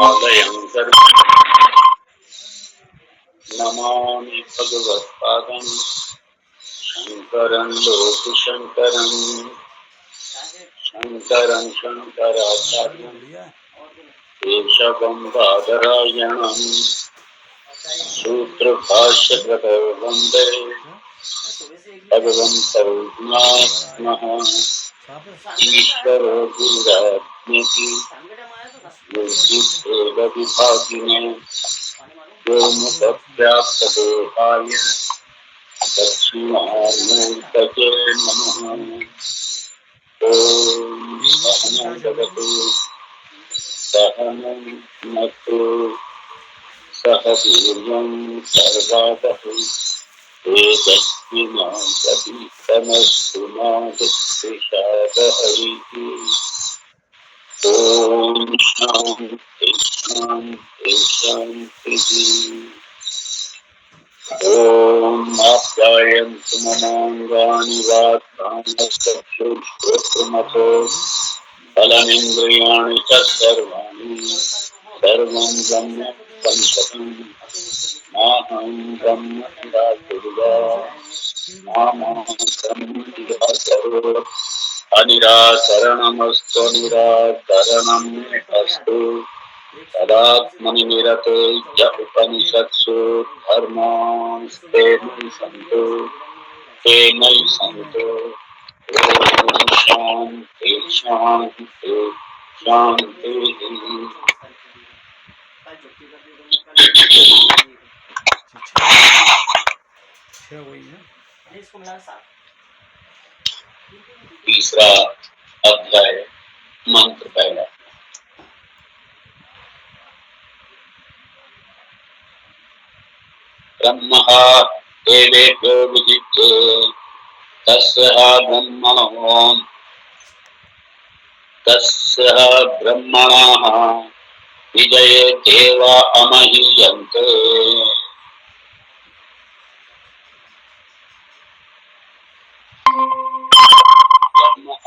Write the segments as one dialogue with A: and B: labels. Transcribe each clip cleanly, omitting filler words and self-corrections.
A: आलयं नमामि भगवत्पादं शङ्करं लोकशङ्करं शङ्करं शङ्कराचार्यं केशवं बादरायणं सूत्रभाष्यकृतौ वन्दे भगवन्तौ पुनः ईश्वरो गुरुरात्मेति विभागिने व्योमव्याप्तदेहाय दक्षिणामूर्तये नमः। ॐ सहनं भवतु सहनं भुनक्तु सह वीर्यं सर्वावहै तेजस्विनावधीतमस्तु मा विद्विषावहैः। ॐ शान्ति शान्ति शान्तिः। ॐ आप्यायन्तु ममाङ्गानि वाक्कामश्चक्षुश्रोत्रमथो बलमिन्द्रियाणि च सर्वं ब्रह्म संसदम् माहं ब्रह्म निराकुर्यात् मा ब्रह्म निराकरोत् अनिराकरणमस्तु निराकरणं मे अस्तु तदात्मनि निरते य उपनिषत्सु धर्मास्ते मयि सन्तु ते मयि सन्तु। ॐ शान्ति शान्ति शान्तिः। तीसरा अध्याय मंत्र पहला। ब्रह्मः देवेभ्यो विदित्ये तस्य ब्रह्मणः विजये देवा अमहीयन्ते। ब्रह्मः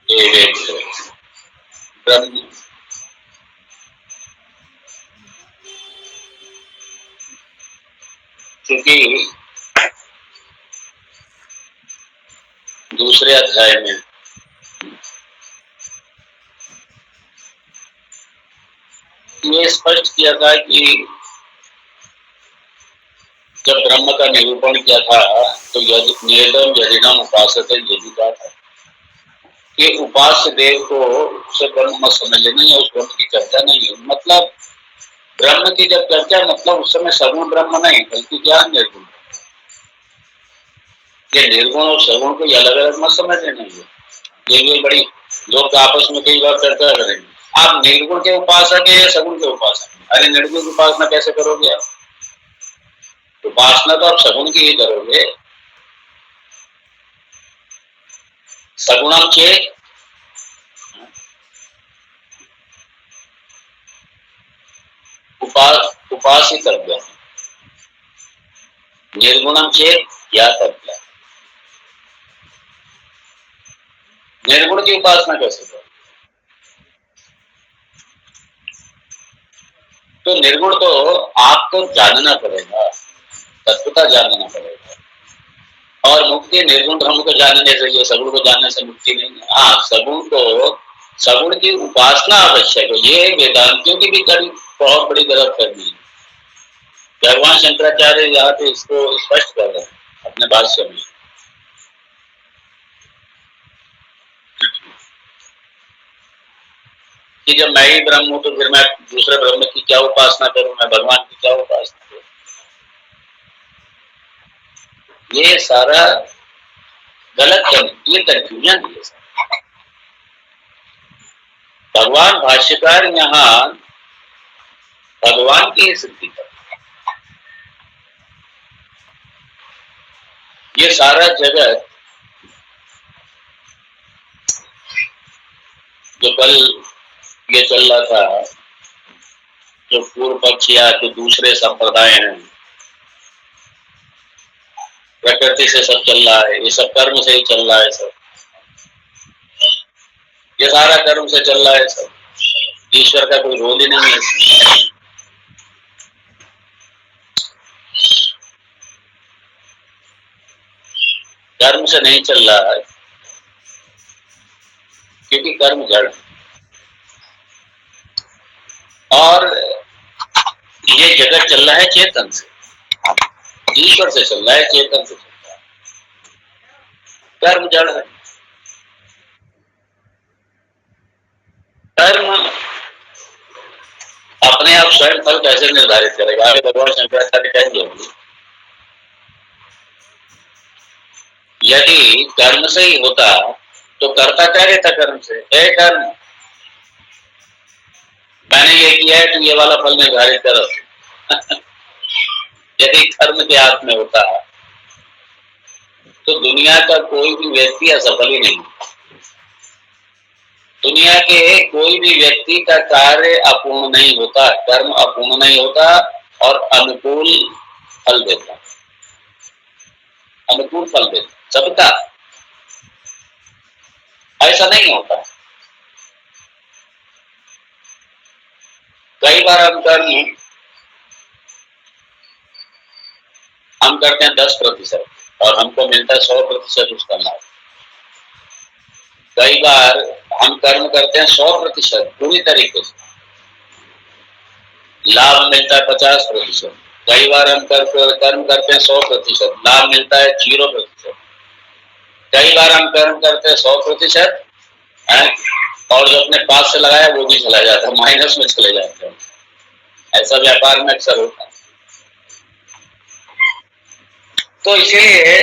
A: देवेभ्यो ब्रह्म क्योंकि दूसरे अध्याय में ये स्पष्ट किया था कि जब ब्रह्म का निरूपण किया था तो नेदम यदिनम उपासते यदि था कि उपास्य देव को उसे ब्रह्म मत समझ लेना या उस ब्रह्म की चर्चा नहीं है। मतलब ब्रह्म की जब चर्चा मतलब उस समय सगुण ब्रह्म नहीं बल्कि क्या निर्गुण। ये निर्गुण और सगुण को अलग अलग मत समझ लेना। ये बड़ी लोग आपस में कई बार चर्चा करेंगे आप निर्गुण के उपासक है या सगुण के उपासक है। अरे निर्गुण की उपासना कैसे करोगे आप? उपासना तो आप सगुण की ही करोगे। सगुणम चेत उपासितव्य, निर्गुणम चेत ज्ञातव्य। निर्गुण की उपासना कैसे करोगे? तो निर्गुण तो आपको जानना पड़ेगा, तत्वता जानना पड़ेगा। और मुक्ति निर्गुण ब्रह्म को जानने से, ये सगुण को जानने से मुक्ति नहीं है। हाँ, सगुण की उपासना आवश्यक है। ये वेदांतियों की भी बहुत बड़ी गलत करनी है। भगवान शंकराचार्य यहाँ पे इसको स्पष्ट कर रहे हैं अपने भाष्य में कि जब मैं ही ब्रह्म हूं तो फिर मैं दूसरे ब्रह्म की क्या उपासना करूं, मैं भगवान की क्या उपासना करूं। ये सारा गलत है, ये कंफ्यूजन है। भगवान भाष्यकार यहाँ भगवान की सिद्धि कर, ये सारा जगत जो कल ये चल रहा था, जो पूर्व पक्ष या जो दूसरे संप्रदाय हैं, प्रकृति से सब चल रहा है, ये सब कर्म से ही चल रहा है, सब ये सारा कर्म से चल रहा है सब। ईश्वर का कोई रोल ही नहीं है इसमें। कर्म से नहीं चल रहा है क्योंकि कर्म जड़ है। और ये जगत चल रहा है चेतन से, ईश्वर से चल रहा है, चेतन से चल रहा है। कर्म जड़ है। कर्म अपने आप स्वयं फल कैसे निर्धारित करेगा? आगे भगवान शंकराचार्य कहेंगे, यदि कर्म से ही होता तो करता क्या रहता कर्म से? हे कर्म, मैंने ये किया है, तू ये वाला फल निर्धारित कर। यदि कर्म के हाथ में होता तो दुनिया का कोई भी व्यक्ति असफल ही नहीं। दुनिया के कोई भी व्यक्ति का कार्य अपूर्ण नहीं होता, कर्म अपूर्ण नहीं होता और अनुकूल फल देता, अनुकूल फल देता सबका। ऐसा नहीं होता। कई बार हम करते हैं 10% और हमको मिलता है 100% उसका लाभ। कई बार हम कर्म करते हैं 100% पूरी तरीके से, लाभ मिलता है 50%। कई बार हम कर्म करते हैं 100%, लाभ मिलता है 0%। कई बार हम कर्म करते हैं 100% और जो अपने पास से लगाया वो भी चला जाता है, माइनस में चले जाते हैं। ऐसा व्यापार में अक्सर होता है। तो इसीलिए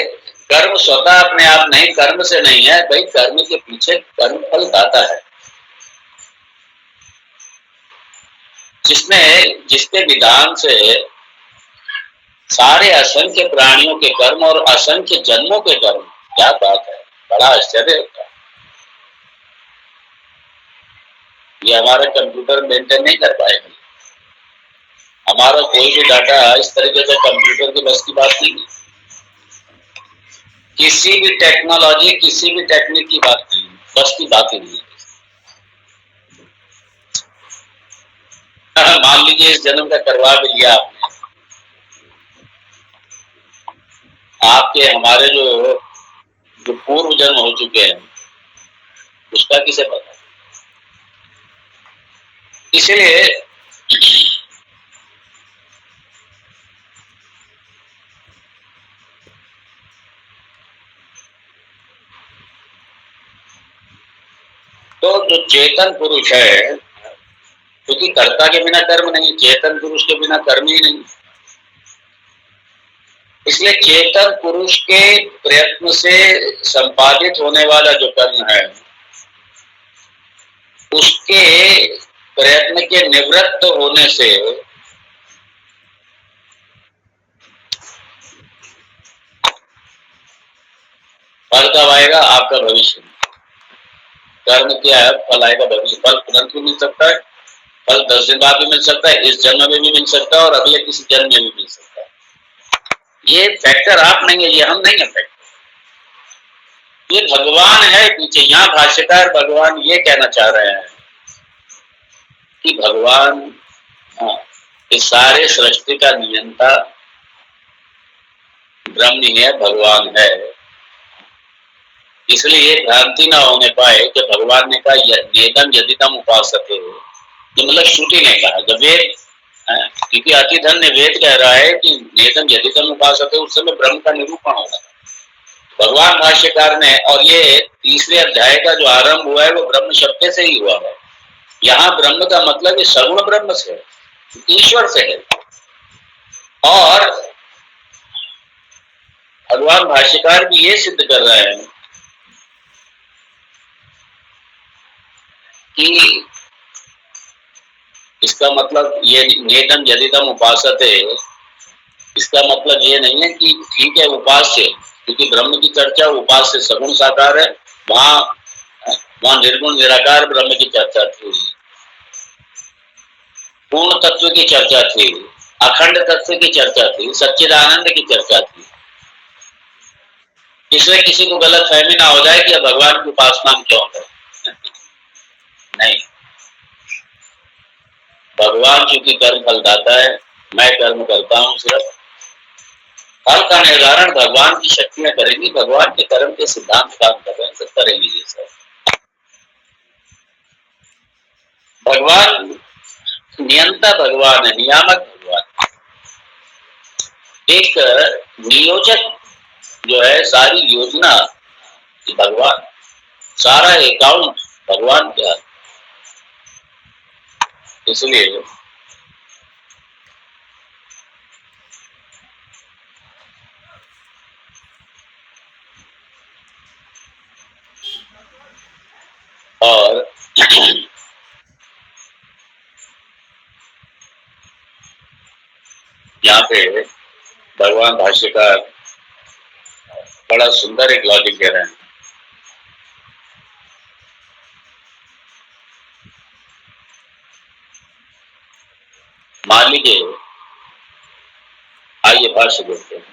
A: कर्म स्वतः अपने आप नहीं, कर्म से नहीं है भाई, कर्म के पीछे कर्म फल दाता है, जिसके विधान से सारे असंख्य प्राणियों के कर्म और असंख्य जन्मों के कर्म। क्या बात है, बड़ा आश्चर्य होता है। ये हमारा कंप्यूटर मेंटेन नहीं कर पाएगा। हमारा कोई भी डाटा इस तरीके से कंप्यूटर की बस की बात नहीं है। किसी भी टेक्नोलॉजी, किसी भी टेक्निक की बात नहीं, बस की बात ही नहीं है। मान लीजिए इस जन्म का करवा भी लिया आपने, आपके हमारे जो पूर्व जन्म हो चुके हैं उसका किसे पता? इसलिए तो जो चेतन पुरुष है, क्योंकि कर्ता के बिना कर्म नहीं, चेतन पुरुष के बिना कर्म ही नहीं, इसलिए चेतन पुरुष के प्रयत्न से संपादित होने वाला जो कर्म है, उसके प्रयत्न के निवृत्त होने से फल कब आएगा? आपका भविष्य। कर्म क्या है? फल आएगा भविष्य। फल तुरंत भी मिल सकता है, फल 10 दिन बाद भी मिल सकता है, इस जन्म में भी मिल सकता है और अगले किसी जन्म में भी मिल सकता है। ये फैक्टर आप नहीं है, ये हम नहीं है फैक्टर, ये भगवान है पीछे। यहाँ भाष्यकार भगवान ये कहना चाह रहे हैं कि भगवान इस सारे सृष्टि का नियंता ब्रह्म ही है, भगवान है। इसलिए भ्रांति ना होने पाए कि भगवान ने कहा नेदम यदिदम उपासते हो, मतलब श्रुति ने कहा। जब वेद, क्योंकि अतिधन ने वेद कह रहा है कि नेदम यदिदम उपासते, उस समय ब्रह्म का निरूपण होगा। भगवान भाष्यकार ने, और ये तीसरे अध्याय का जो आरंभ हुआ है वो ब्रह्म शब्द से ही हुआ है। यहाँ ब्रह्म का मतलब ये सगुण ब्रह्म से, ईश्वर से है। और भगवान भाष्यकार भी ये सिद्ध कर रहे हैं कि इसका मतलब ये नेदम यदिदम उपासते, इसका मतलब ये नहीं है कि ठीक है उपास्य, क्योंकि ब्रह्म की चर्चा उपास्य सगुण साकार है, वहां निर्गुण निराकार ब्रह्म की चर्चा थी, पूर्ण तत्व की चर्चा थी, अखंड तत्व की चर्चा थी, सच्चिदानंद की चर्चा थी। इसलिए किसी को गलत फहमी ना हो जाए कि अब भगवान की उपासना क्यों है। नहीं, भगवान चूंकि कर्म फलदाता है, मैं कर्म करता हूँ सिर्फ। फल का निर्धारण भगवान की शक्तियां करेंगी, भगवान के कर्म के सिद्धांत काम कर रहे हैं, सब करेंगे ये सब। भगवान नियंता भगवान है, नियामक भगवान, एक नियोजक जो है, सारी योजना भगवान, सारा अकाउंट भगवान का। इसलिए और यहाँ पे भगवान भाष्यकार बड़ा सुंदर एक लॉजिक दे रहे हैं। मान लीजिए, आइए भाष्य देखते हैं।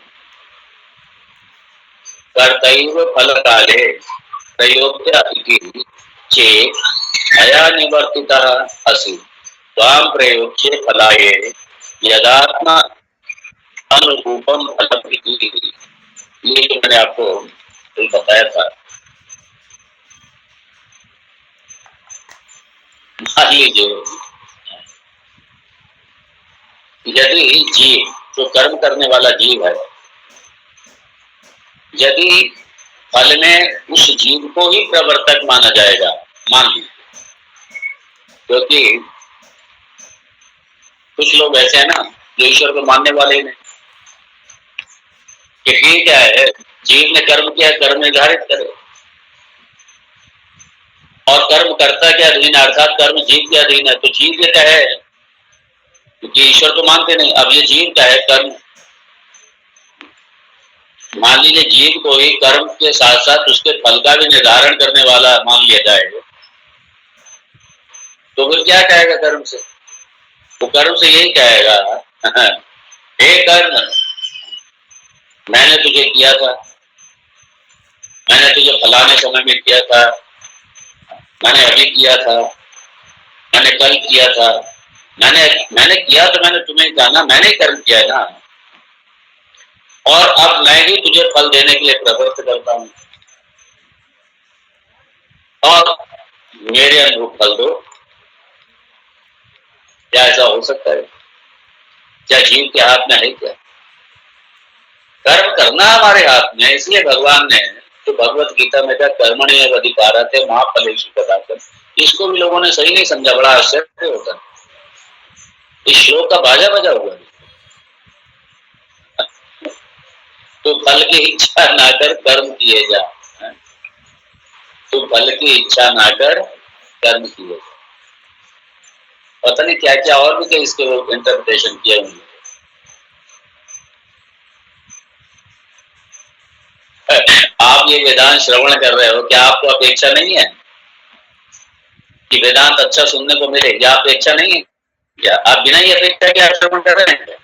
A: कर्तैव फल काले प्रयोक्ता इति चेत् अया निवर्तितः असि त्वां प्रयोक्ष्ये फलाये यदात्मा अनुरूपम फलम् इति। ये जो मैंने आपको बताया था, मान लीजिए यदि जीव, जो कर्म करने वाला जीव है, यदि फल में उस जीव को ही प्रवर्तक माना जाएगा, मान लीजिए, क्योंकि कुछ लोग ऐसे हैं ना जो ईश्वर को मानने वाले ही नहीं, कि ठीक है जीव ने कर्म किया, कर्म निर्धारित करे, और कर्म कर्ता के अधीन अर्थात कर्म जीव के अधीन है, तो जीव ये कहे, क्योंकि ईश्वर को मानते नहीं, अब ये जीव का है कर्म, मान लीजिए जीव को ही कर्म के साथ साथ उसके फल का भी निर्धारण करने वाला मान लिया जाए, तो फिर क्या कहेगा कर्म से? वो कर्म से यही कहेगा, हे कर्म, मैंने तुझे किया था, मैंने तुझे फलाने समय में किया था, मैंने अभी किया था, मैंने कल किया था, मैंने किया तो मैंने तुम्हें कहा ना, मैंने कर्म किया है ना, और अब मैं ही तुझे फल देने के लिए प्रवृत्त करता हूं, और मेरे अनुरूप फल दो। क्या ऐसा हो सकता है? क्या जीव के हाथ में है क्या? कर्म करना हमारे हाथ में है। इसलिए भगवान ने तो भगवत गीता में क्या कर्मण्येव अधिकारस्ते मा फलेषु कदाचन, इसको भी लोगों ने सही नहीं समझा, बड़ा आश्चर्य होता है। इस श्लोक का बाजा बजा हुआ है। तो फल की इच्छा ना कर कर्म किए जा, तो फल की इच्छा ना कर कर्म किए जा। पता नहीं क्या क्या और भी कई इसके इंटरप्रिटेशन किए होंगे। आप ये वेदांत श्रवण कर रहे हो, क्या आपको अपेक्षा नहीं है कि वेदांत अच्छा सुनने को मिले? क्या अपेक्षा नहीं है क्या? आप बिना ही अपेक्षा के आप श्रवण कर रहे हैं क्या?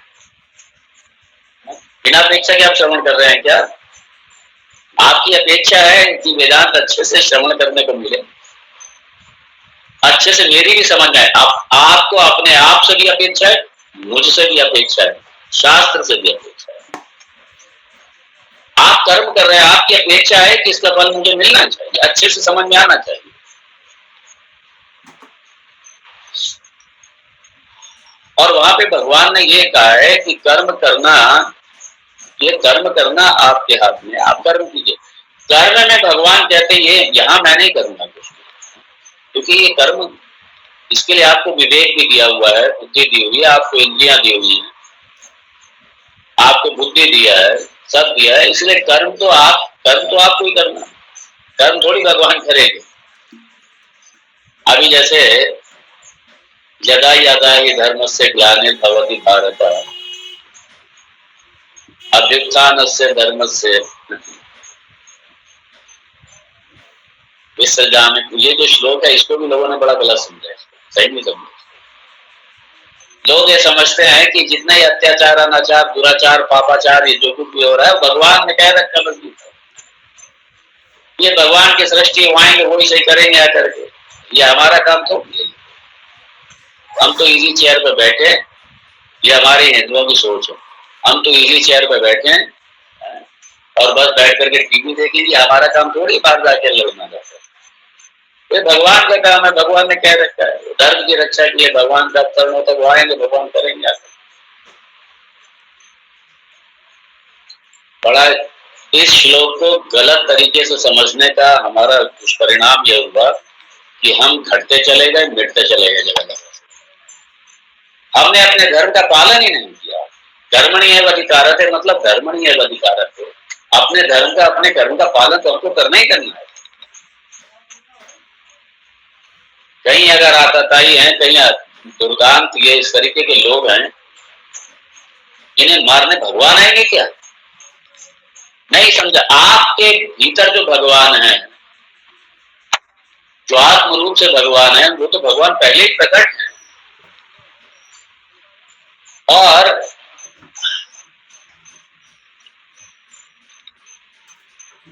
A: बिना अपेक्षा के आप श्रवण कर रहे हैं क्या? आपकी अपेक्षा है कि वेदांत अच्छे से श्रवण करने को मिले, अच्छे से मेरी भी समझ में आए। आपको अपने आप से भी अपेक्षा है, मुझसे भी अपेक्षा है, शास्त्र से भी अपेक्षा है। आप कर्म कर रहे हैं, आपकी अपेक्षा है कि इसका फल मुझे मिलना चाहिए, अच्छे से समझ में आना चाहिए। और वहां पे भगवान ने ये कहा है कि कर्म करना, ये कर्म करना आपके हाथ में, आप कर्म कीजिए। कर्म में भगवान कहते हैं यहां मैं नहीं करूंगा कुछ, क्योंकि ये कर्म, इसके लिए आपको विवेक भी दिया हुआ है, बुद्धि दी हुई है, आपको इंद्रियां दी हुई है, आपको बुद्धि दिया है, सब दिया है। इसलिए कर्म तो आपको ही करना, कर्म थोड़ी भगवान करेंगे। अभी जैसे यदा यदा ही धर्म से ग्लानिर्भवति भारत अभ्युत्थानस्य धर्मस्य विसर्जामि, ये जो श्लोक है इसको भी लोगों ने बड़ा गलत समझा है, सही नहीं समझा। लोग ये समझते हैं कि जितने अत्याचार, अनाचार, दुराचार, पापाचार, ये जो कुछ भी हो रहा है भगवान ने कह रखा है, ये भगवान की सृष्टि वाएंगे, वही सही करेंगे आकर के, ये हमारा काम थोड़ी है। हम तो इजी चेयर पे बैठे, ये हमारे हिंदुओं की सोच है, हम तो इजी चेयर पे बैठे और बस बैठ करके टीवी देखेंगे, हमारा काम थोड़ी बाहर जाके लड़ना जाता है। ये भगवान का काम है, भगवान ने कह रखा है धर्म की रक्षा के लिए भगवान का अवतरण होता है, वो आएंगे भगवान करेंगे आकर। बड़ा इस श्लोक को गलत तरीके से समझने का हमारा दुष्परिणाम यह हुआ कि हम घटते चले गए, मिटते चले गए जगह जगह। हमने अपने धर्म का पालन ही नहीं किया। कर्मण्येव अधिकारते मतलब धर्मण्येव अधिकारते, अपने धर्म का अपने कर्म का पालन तो हमको करना ही करना है। कहीं अगर आतताई हैं, कहीं दुर्दांत ये इस तरीके के लोग हैं, इन्हें मारने भगवान आएंगे क्या? नहीं समझा। आपके भीतर जो भगवान है, जो आत्म रूप से भगवान है, वो तो भगवान पहले ही प्रकट है। और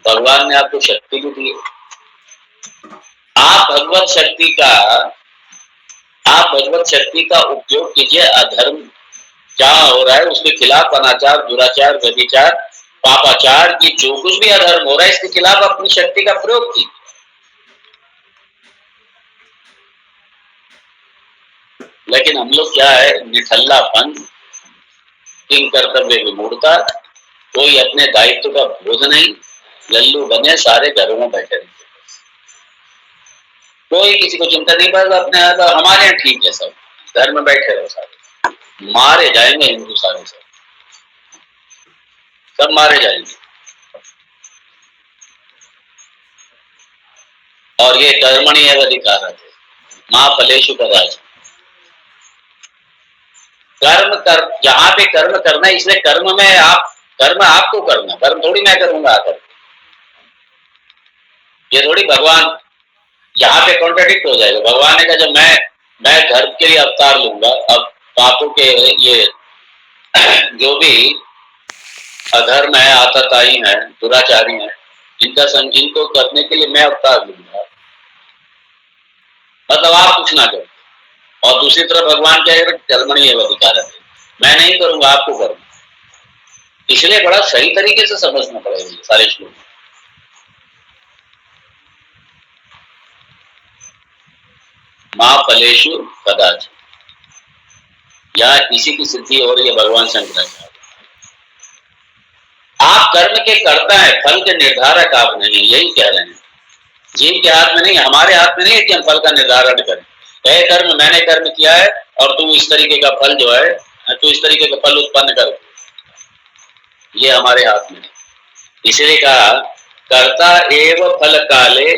A: भगवान ने आपको शक्ति भी दी। आप भगवत शक्ति का उपयोग कीजिए। अधर्म जहां हो रहा है उसके खिलाफ, अनाचार, दुराचार, व्यभिचार, पापाचार की जो कुछ भी अधर्म हो रहा है, इसके खिलाफ अपनी शक्ति का प्रयोग कीजिए। लेकिन हम लोग क्या है, निठल्लापन, किंग कर्तव्य विमूढ़ता, कोई अपने दायित्व का बोझ नहीं, लल्लू बने सारे घरों में बैठे रहते, कोई किसी को चिंता नहीं। बस अपने हमारे यहाँ ठीक है, सब घर में बैठे रहो, सारे मारे जाएंगे हिंदू, सारे सब मारे जाएंगे। और ये कर्मण्येव अधिकारते मां फलेषु कदाचन, कर्म कर, जहां पे कर्म करना है, इसलिए कर्म में कर्म आपको करना, कर्म थोड़ी मैं करूंगा आकर। ये थोड़ी भगवान, यहाँ पे कॉन्ट्राडिक्ट हो जाएगा। भगवान ने कहा जब मैं धर्म के लिए अवतार लूंगा, अब पापों के ये जो भी अधर्म है, आतताई है, दुराचारी है, इनको करने के लिए मैं अवतार लूंगा, मतलब आप कुछ ना करो। और दूसरी तरफ भगवान क्या है, कर्मण्येव अधिकारते, मैं नहीं करूंगा, आपको करूंगा। इसलिए बड़ा सही तरीके से समझना पड़ेगा सारे श्लोक। मां फलेषु कदाचित, यहाँ इसी की सिद्धि हो रही है भगवान शंकराचार्य। आप कर्म के कर्ता है, फल के निर्धारक आप नहीं, यही कह रहे हैं। जीव के हाथ में नहीं, हमारे हाथ में नहीं है कि हम फल का निर्धारण करें। कहे कर्म, मैंने कर्म किया है और तू इस तरीके का फल जो है, तू इस तरीके का फल उत्पन्न कर, ये हमारे हाथ में है। इसलिए कहा कर्ता एव फल काले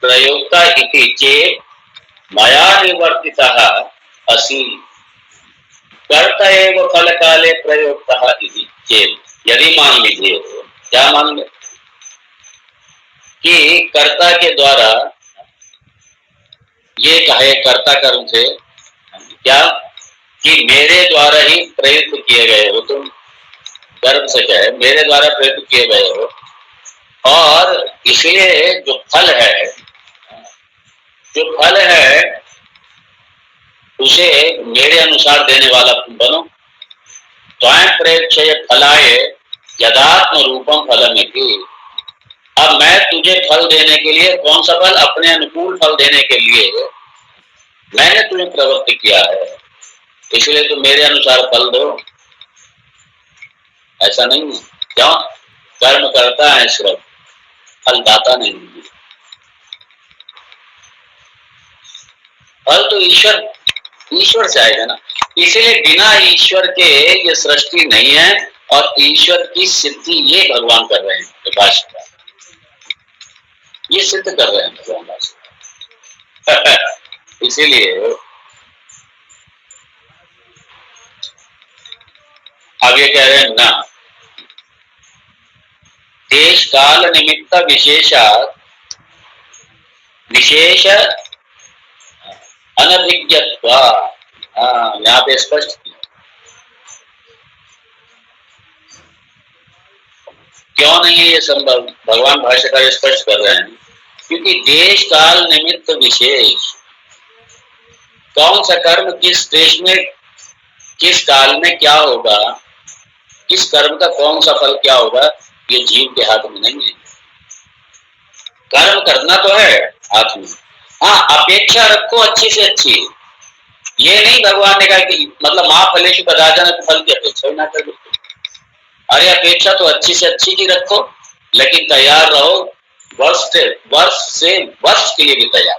A: प्रयोक्ता इति चेत् मया निवर्तितः असि, कर्ता एव फल काले प्रयोक्ता इति चेत्, यदि मान लीजिए, क्या मान लो कि कर्ता के द्वारा ये कहे, कर्ता कर्म से क्या कि मेरे द्वारा ही प्रयुक्त किए गए हो तुम, कर्म से क्या है, मेरे द्वारा प्रयुक्त किए गए हो, और इसलिए जो फल है उसे मेरे अनुसार देने वाला तुम बनो। त्वं प्रेक्षय फलाय यदात्म रूपम फलमिति, अब मैं तुझे फल देने के लिए, कौन सा फल, अपने अनुकूल फल देने के लिए मैंने तुझे प्रवृत्त किया है, इसलिए तुम मेरे अनुसार फल दो। ऐसा नहीं है, क्यों? कर्म करता है सिर्फ, फल दाता नहीं। फल तो ईश्वर से आएगा ना। इसलिए बिना ईश्वर के ये सृष्टि नहीं है, और ईश्वर की सिद्धि ये भगवान कर रहे हैं, भाषा ये सिद्ध कर रहे हैं भगवान भाषा। इसीलिए अब ये कह रहे हैं ना, देश काल निमित्त विशेष अनभिज्ञत्वा, यहाँ पे स्पष्ट किया। क्यों नहीं है ये संभव? भगवान भाष्यकार स्पष्ट कर रहे हैं, क्योंकि देश काल निमित्त विशेष, कौन सा कर्म किस देश में किस काल में क्या होगा, किस कर्म का कौन सा फल क्या होगा, ये जीव के हाथ में नहीं है। कर्म करना तो है हाथ में, हाँ अपेक्षा रखो अच्छी से अच्छी। ये नहीं भगवान ने कहा कि मतलब माँ फलेशु कदाचन तो फल की अपेक्षा ही ना करो। अरे अपेक्षा तो अच्छी से अच्छी की रखो, लेकिन तैयार रहो वर्ष से वर्ष के लिए भी तैयार।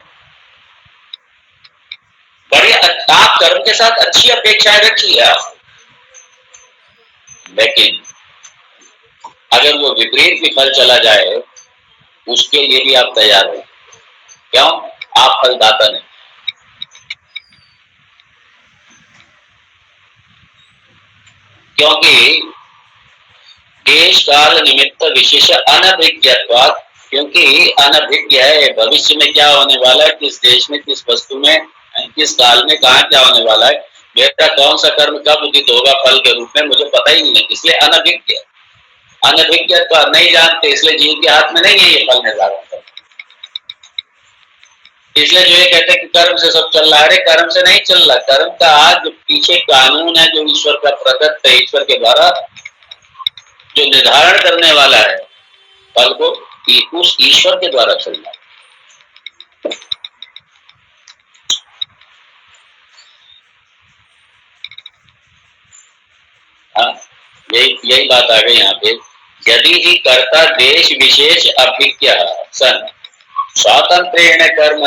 A: बड़ी आप कर्म के साथ अच्छी अपेक्षाएं रखिए आप, लेकिन अगर वो विपरीत भी फल चला जाए उसके लिए भी आप तैयार हो। क्यों? आप फलदाता नहीं। क्योंकि देश काल निमित्त विशेष अनभिज्ञत्वात्, क्योंकि अनभिज्ञ है भविष्य में क्या होने वाला है, किस देश में किस वस्तु में किस काल में कहाँ क्या होने वाला है, मेरा कौन सा कर्म कब उदित होगा फल के रूप में, मुझे पता ही नहीं है। इसलिए अनभिज्ञ, अनभिज्ञत्वात् नहीं जानते, इसलिए जीव के हाथ में नहीं है ये फल निर्धारण करना। इसलिए जो ये कहते हैं कि कर्म से सब चल रहा है, अरे कर्म से नहीं चल रहा। कर्म का आज पीछे कानून है जो ईश्वर का प्रदत्त है, ईश्वर के द्वारा जो निर्धारण करने वाला है फल को, उस ईश्वर के द्वारा चलना है। हाँ, यही बात आ गई यहाँ पे। यदि ही कर्ता देश विशेष अभिज्ञ सन स्वातंत्रेण कर्म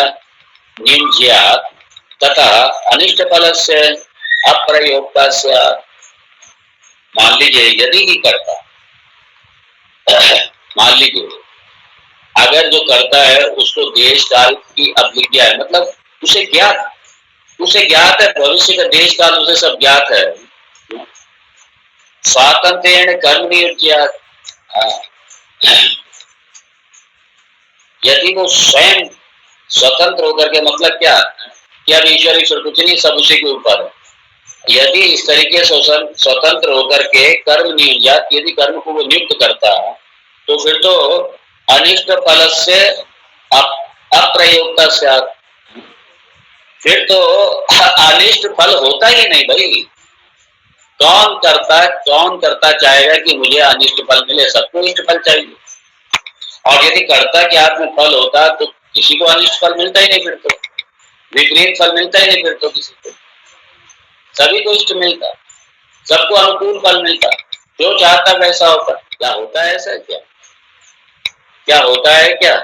A: नियुज्यात् तथा अनिष्ट फल से अप्रयोक्ता से, मान लीजिए यदि ही करता मान लीजिए अगर जो करता है उसको देश काल की अभिज्ञा है, मतलब उसे ज्ञात है भविष्य का देश काल, उसे सब ज्ञात है। स्वातंत्र्य कर्म नियुज्यात्, यदि वो स्वयं स्वतंत्र होकर के, मतलब क्या क्या ईश्वर कुछ नहीं, सब उसी के ऊपर है। यदि इस तरीके से स्वतंत्र होकर के कर्म नियुज्यात्, यदि कर्म को वो नियुक्त करता है तो फिर तो अनिष्ट फल से अप्रयोक्ता से, फिर तो अनिष्ट फल होता ही नहीं भाई। कौन करता चाहेगा कि मुझे अनिष्ट फल मिले? सबको इष्ट फल चाहिए। और यदि कर्ता के हाथ में फल होता तो किसी को अनिष्ट फल मिलता ही नहीं, फिर तो विपरीत फल मिलता ही नहीं, फिर तो किसी को, सभी को इष्ट मिलता, सबको अनुकूल फल मिलता, जो चाहता वैसा होता। क्या होता है ऐसा? क्या होता है क्या?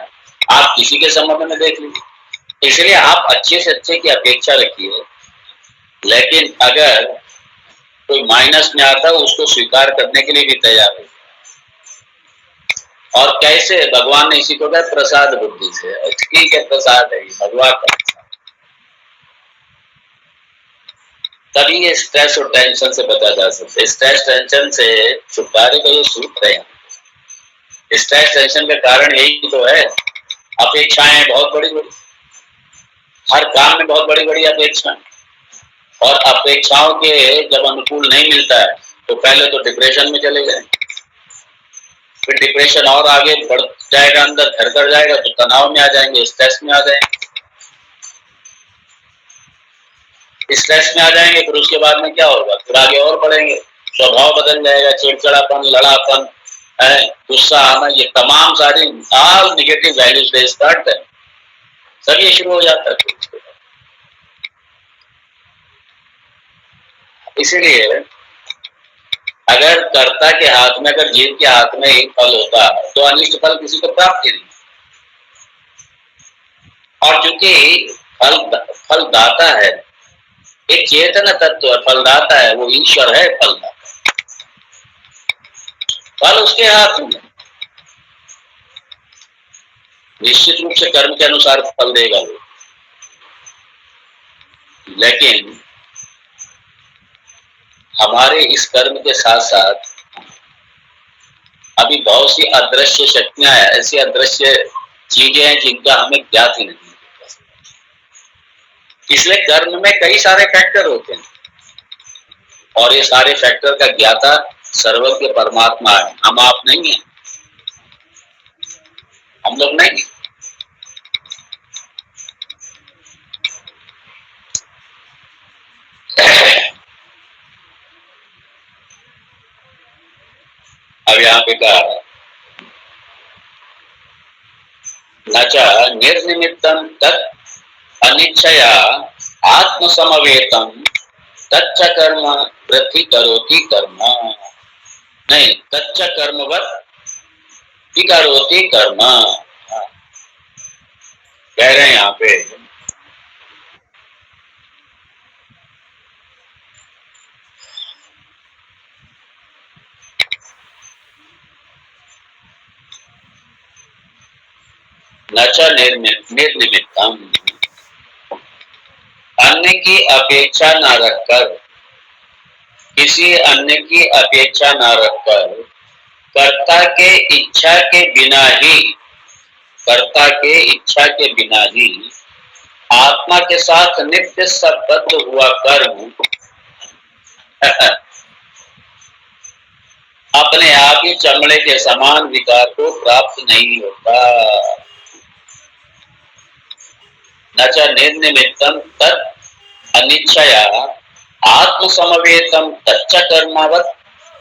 A: आप किसी के संबंध में देख लीजिए। इसलिए आप अच्छे से अच्छे की अपेक्षा रखिए, लेकिन अगर कोई माइनस में आता है उसको स्वीकार करने के लिए भी तैयार है। और कैसे? भगवान ने इसी को कहा प्रसाद बुद्धि से। ठीक है, प्रसाद है भगवान का, तभी ये स्ट्रेस और टेंशन से बचा जा सकता है। स्ट्रेस टेंशन से छुटकारे का ये सूत्र है। स्ट्रेस टेंशन का कारण यही तो है, अपेक्षाएं बहुत बड़ी बड़ी, हर काम में बहुत बड़ी बड़ी अपेक्षाएं। और अपेक्षाओं के जब अनुकूल नहीं मिलता है तो पहले तो डिप्रेशन में चले जाए, फिर डिप्रेशन और आगे बढ़ जाएगा, अंदर घर कर जाएगा तो तनाव में आ जाएंगे, स्ट्रेस में आ जाएंगे। स्ट्रेस में आ जाएंगे फिर उसके बाद में क्या होगा? फिर आगे और बढ़ेंगे, स्वभाव बदल जाएगा, चिड़चिड़ापन, लड़ापन, गुस्सा आना, ये तमाम सारी all negative values they start है, सब ये शुरू हो जाता है। इसीलिए अगर कर्ता के हाथ में, अगर जीव के हाथ में एक फल होता है तो अनिष्ट फल किसी को प्राप्त नहीं। और चूंकि फलदाता है, एक चेतन तत्व है, फलदाता है, वो ईश्वर है फलदाता, फल उसके हाथ में, निश्चित रूप से कर्म के अनुसार फल देगा वो। लेकिन हमारे इस कर्म के साथ साथ अभी बहुत सी अदृश्य शक्तियां हैं, ऐसी अदृश्य चीजें हैं जिनका हमें ज्ञात ही नहीं। इसलिए कर्म में कई सारे फैक्टर होते हैं और ये सारे फैक्टर का ज्ञाता सर्वज्ञ परमात्मा है, हम आप नहीं है, हम लोग नहीं। अब यहाँ पे कहा न च निर्निमित्तं तत् अनिच्छया आत्मसमवेतं तच्च कर्म वृद्धि करोति कर्म, नहीं तच्च कर्मवत् ही करोति कर्म। कह रहे हैं यहाँ पे न च निर्निमित्तम, अन्य की अपेक्षा न रखकर, किसी अन्य की अपेक्षा न रखकर, कर्ता के इच्छा के बिना ही, कर्ता के इच्छा के बिना ही आत्मा के साथ नित्य संबद्ध हुआ कर्म अपने आप ही चमड़े के समान विकार को प्राप्त नहीं होता। न च निर्निमित्तं तत् अनिच्छया आत्मसमवेतं तच्च कर्मवत्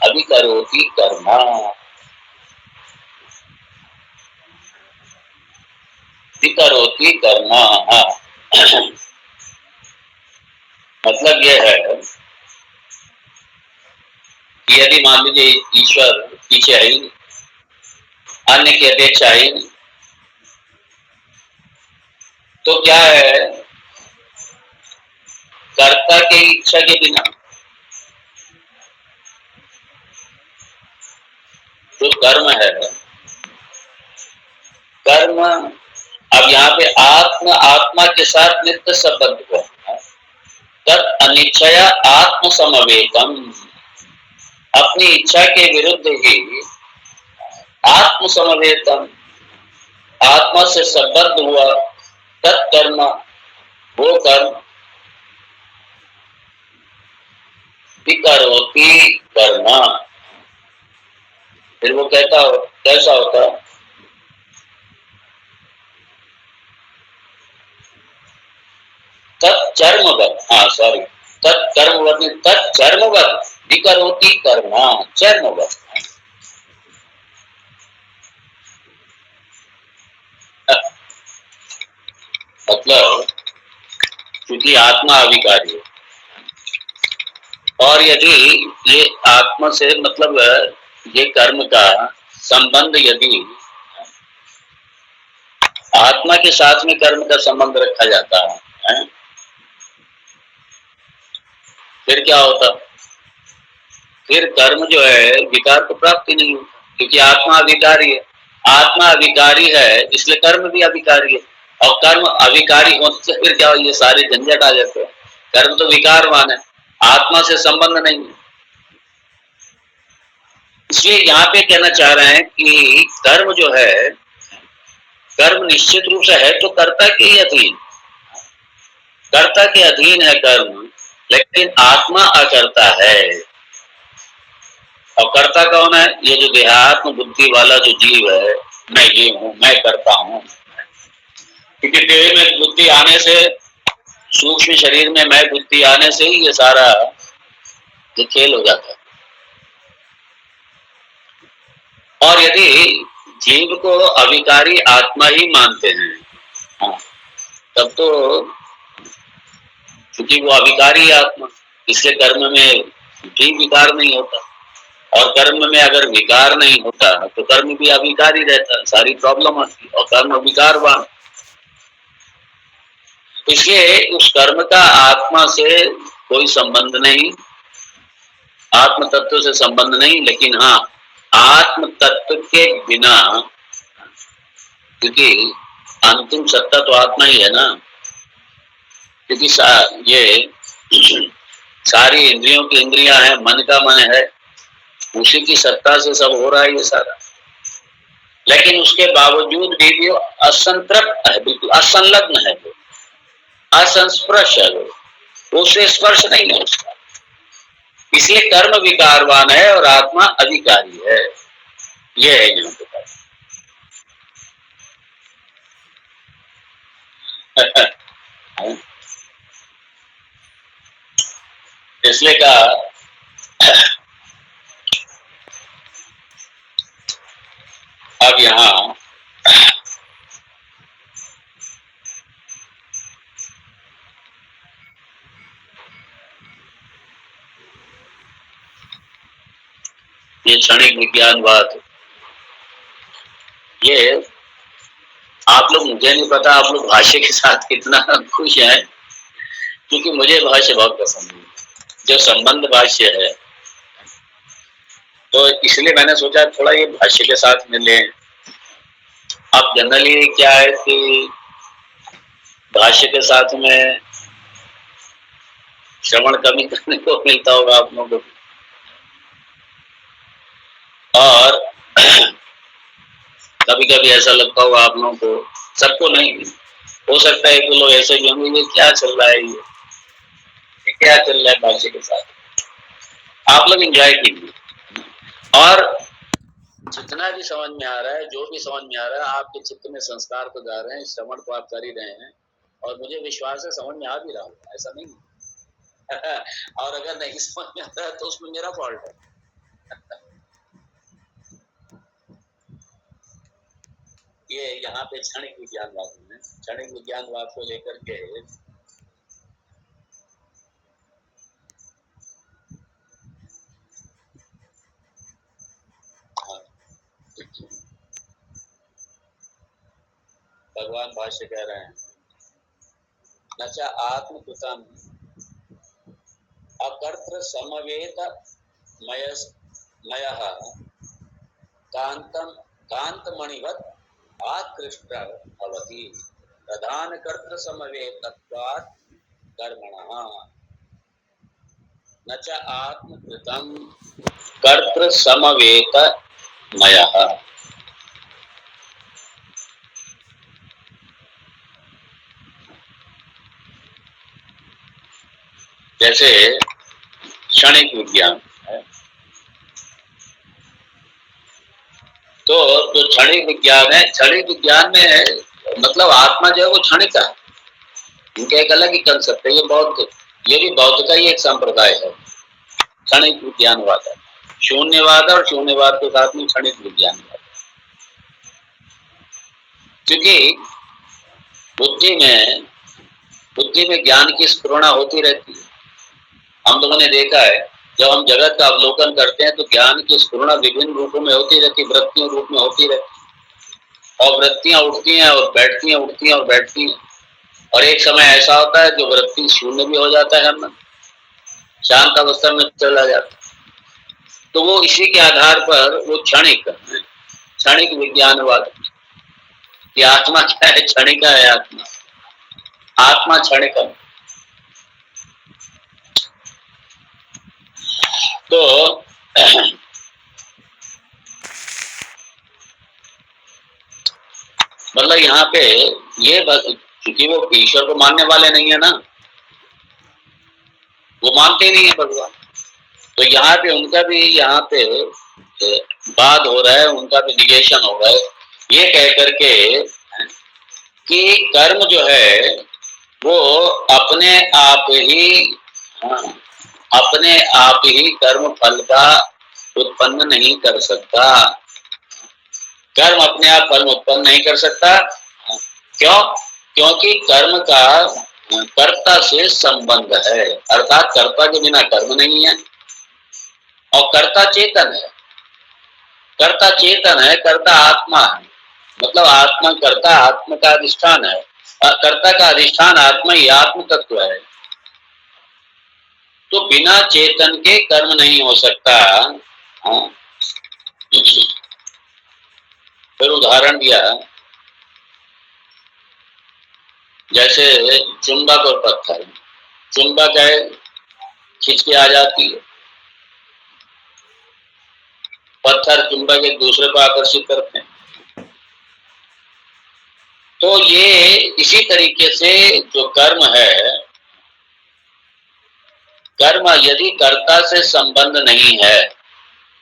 A: अभिकरोति कर्म। विकरोति कर्म, मतलब यह है कि यदि मान लीजिए ईश्वर पीछे है ही नहीं, अन्य की अपेक्षा है ही नहीं, तो क्या है, कर्ता के इच्छा के बिना जो कर्म है, कर्म अब यहाँ पे आत्मा के साथ नित्य संबद्ध हुआ, तत् अनिच्छया आत्म समवेतम, अपनी इच्छा के विरुद्ध ही आत्म समवेतम, आत्मा से संबद्ध हुआ, तत्कर्म, वो कर्म, विकरोति कर्म, फिर वो कहता हो कैसा होता, तत्चर्मवत्, सॉरी तत्कर्मवत्, तत्चर्मवत् विकरोति कर्म, चर्मवत्। मतलब क्योंकि आत्मा अविकारी है, और यदि ये आत्मा से मतलब ये कर्म का संबंध यदि आत्मा के साथ में कर्म का संबंध रखा जाता है, फिर क्या होता, फिर कर्म जो है विकार को प्राप्ति नहीं होता, क्योंकि आत्मा अविकारी है। आत्मा अविकारी है इसलिए कर्म भी अविकारी है, और कर्म अविकारी होने से फिर क्या, ये सारे झंझट आ जाते हैं। कर्म तो विकारवान है, आत्मा से संबंध नहीं है। इसलिए यहाँ पे कहना चाह रहे हैं कि कर्म जो है, कर्म निश्चित रूप से है तो कर्ता के ही अधीन, कर्ता के अधीन है कर्म, लेकिन आत्मा अकर्ता है। और कर्ता कौन है, ये जो देहात्म बुद्धि वाला जो जीव है, मैं ये हूं, मैं करता हूं, क्योंकि देह में बुद्धि आने से, सूक्ष्म शरीर में मैं बुद्धि आने से ही ये सारा ये खेल हो जाता है। और यदि जीव को अविकारी आत्मा ही मानते हैं, तब तो क्योंकि वो अविकारी आत्मा, इसलिए कर्म में भी विकार नहीं होता, और कर्म में अगर विकार नहीं होता तो कर्म भी अविकारी रहता, सारी प्रॉब्लम आती, और कर्म विकारवान, इसलिए उस कर्म का आत्मा से कोई संबंध नहीं, आत्म तत्व से संबंध नहीं। लेकिन हाँ, आत्म तत्व के बिना, क्योंकि अंतिम सत्ता तो आत्मा ही है ना, क्योंकि ये सारी इंद्रियों की इंद्रियां हैं, मन का मन है, उसी की सत्ता से सब हो रहा है ये सारा। लेकिन उसके बावजूद भी वो असंतृप्त है, बिल्कुल असंलग्न है, वो असंस्पर्श है, वो उससे स्पर्श नहीं है उसका, इसलिए कर्म विकारवान है और आत्मा अधिकारी है। ये है यहाँ पे इसलिए कहा ये क्षणिक विज्ञानवाद, ये आप लोग, मुझे नहीं पता आप लोग भाष्य के साथ कितना खुश हैं, क्योंकि मुझे भाष्य बहुत पसंद है, जो संबंध भाष्य है। तो इसलिए मैंने सोचा थोड़ा ये भाष्य के साथ में लें। अब जनरली क्या है कि भाष्य के साथ में श्रवण कमी करने को मिलता होगा आप लोगों को, और कभी कभी ऐसा लगता होगा आप लोगों को, सबको नहीं, हो सकता है कि लोग ऐसे भी होंगे ये क्या चल रहा है, ये क्या चल रहा है भाष्य के साथ। आप लोग एंजॉय कीजिए, और जितना भी समझ में आ रहा है, जो भी समझ में आ रहा है, आपके चित्त में संस्कार तो जा रहे हैं, श्रवण को आप कर ही रहे हैं, और मुझे विश्वास है समझ में आ भी रहा होगा, ऐसा नहीं और अगर नहीं समझ में आता है तो उसमें मेरा फॉल्ट है। ये यहाँ पे क्षणिक विज्ञानवाद में, क्षणिक विज्ञानवाद को लेकर के भगवान भाष्य कह रहे हैं, नचा आत्मकृतम अकर्तृ समवेत मयः कांतम कांतमणिवत् आकृष्ट भवति प्रधान कर्तृ समवेतत्वात् कर्मणः न च आत्मकृतं कर्तृ समवेत मयः। जैसे क्षणिक विज्ञान है, तो जो क्षणिक विज्ञान है, क्षणिक विज्ञान में मतलब आत्मा जो है वो क्षणिक है, इनका एक अलग ही कंसेप्ट है। ये भी बौद्ध का ही एक संप्रदाय है, क्षणिक विज्ञानवाद है, शून्यवाद और शून्यवाद के साथ में क्षणिक विज्ञानवाद। क्योंकि बुद्धि में ज्ञान की स्फुरणा होती रहती है। हम लोगों ने देखा है, जब हम जगत का अवलोकन करते हैं तो ज्ञान की स्फुरणा विभिन्न रूपों में होती रहती, वृत्तियों रूप में होती रहती, और वृत्तियां उठती हैं और बैठती हैं, उठती हैं और बैठती हैं, और एक समय ऐसा होता है जो वृत्ति शून्य भी हो जाता है, मन शांत अवस्था में चला जाता है। तो वो इसी के आधार पर वो क्षणिक विज्ञानवाद कि आत्मा क्या है, क्षणिक है आत्मा क्षणिक है। तो मतलब यहाँ पे ये, क्योंकि वो ईश्वर को मानने वाले नहीं है ना, वो मानते नहीं है भगवान, तो यहाँ पे उनका भी यहाँ पे वाद हो रहा है, उनका भी निगेशन हो रहा है, ये कह करके कि कर्म जो है वो अपने आप ही कर्म फल का उत्पन्न नहीं कर सकता। कर्म अपने आप फल उत्पन्न नहीं कर सकता, क्यों? क्योंकि कर्म का कर्ता से संबंध है, अर्थात कर्ता के बिना कर्म नहीं है, और कर्ता चेतन है, कर्ता आत्मा है, मतलब आत्मा कर्ता, आत्मा का अधिष्ठान है, और कर्ता का अधिष्ठान आत्मा ही आत्म तत्व है। तो बिना चेतन के कर्म नहीं हो सकता। फिर उदाहरण दिया, जैसे चुंबक और पत्थर, चुंबक है खींच के आ जाती है, पत्थर चुंबक एक दूसरे को आकर्षित करते हैं। तो ये इसी तरीके से जो कर्म है, कर्म यदि कर्ता से संबंध नहीं है,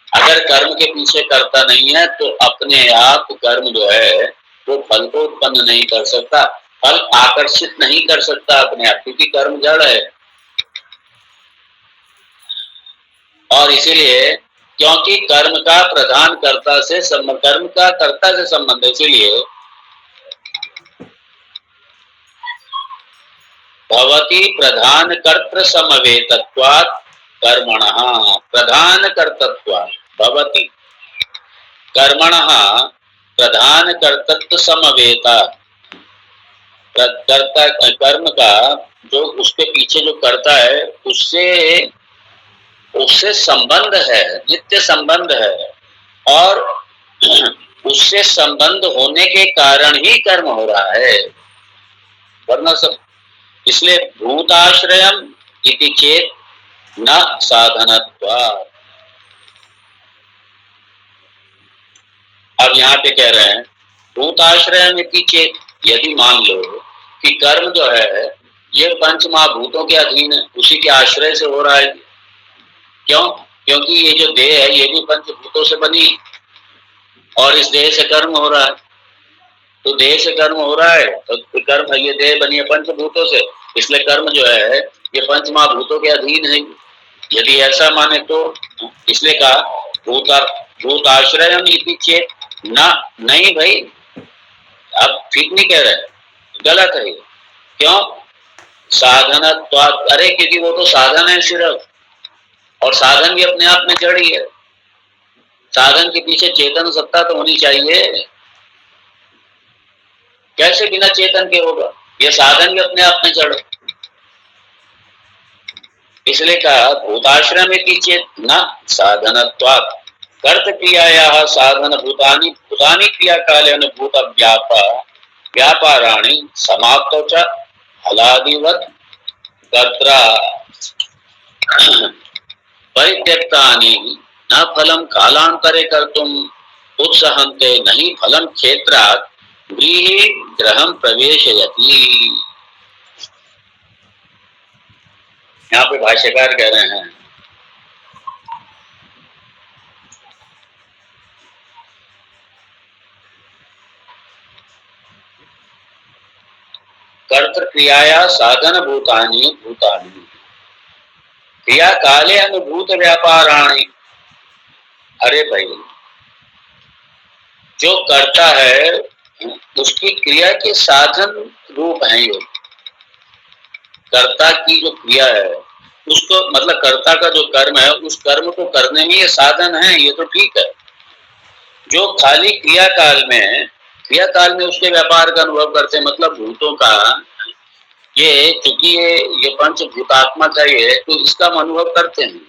A: अगर कर्म के पीछे कर्ता नहीं है, तो अपने आप कर्म जो है वो फल को उत्पन्न नहीं कर सकता, फल आकर्षित नहीं कर सकता अपने आप, क्योंकि कर्म जड़ है। और इसीलिए क्योंकि कर्म का प्रधान कर्ता से कर्म का कर्ता से संबंध है, इसीलिए भवति प्रधान कर्तृ समवेतत्वात् कर्मणः, प्रधान कर्तृत्वात्, भवति कर्मणः प्रधान कर्तृत्व समवेता। कर्ता कर्म का जो उसके पीछे जो करता है उससे उससे संबंध है, नित्य संबंध है, और उससे संबंध होने के कारण ही कर्म हो रहा है, वरना सब। इसलिए भूताश्रयम इति चेत न साधनत्वात्। अब यहाँ पे कह रहे हैं भूताश्रयम इति चेत, यदि मान लो कि कर्म जो है ये पंच महाभूतों के अधीन है, उसी के आश्रय से हो रहा है। क्यों? क्योंकि ये जो देह है ये भी पंचभूतों से बनी, और इस देह से कर्म हो रहा है। तो देह से कर्म हो रहा है तो कर्म, ये देह बनी है पंचभूतों से, इसलिए कर्म जो है ये पंच महाभूतों के अधीन है। यदि ऐसा माने तो इसलिए कहा भूताश्रयम इति चेत ना, नहीं भाई, अब ठीक नहीं कह रहे, गलत है। क्यों? साधनत्वात्, अरे क्योंकि वो तो साधन है सिर्फ, और साधन भी अपने आप में जड़ ही है। साधन के पीछे चेतन सत्ता तो होनी चाहिए, कैसे बिना चेतन के होगा? ये साधन भी अपने आप में जड़। इसलिए कहा भूताश्रम इति चेत न साधनत्वात् कर्त क्रियायाः साधन भूतानि भूतानि क्रिया काले अनुभूत व्यापाराणि समाप्तौ च फलादिवत् कर्त्रा परित्यक्तानि न फलं कालांतरे कर्तुम् उत्सहन्ते नहि फलं क्षेत्रात् गृहे ग्रहं प्रवेशयति। यहाँ पे भाष्यकार कह रहे हैं कर्तृ क्रियाया साधन भूतानि भूतानि क्रिया काले अनुभूत व्यापाराणि। अरे भाई, जो करता है उसकी क्रिया के साधन रूप है ये। कर्ता की जो क्रिया है उसको, मतलब कर्ता का जो कर्म है उस कर्म को करने में ये साधन है, ये तो ठीक है। जो खाली क्रिया काल में उसके व्यापार का अनुभव करते हैं, मतलब भूतों का, ये चूंकि ये पंच भूतात्मक है ये, तो इसका हम अनुभव करते हैं।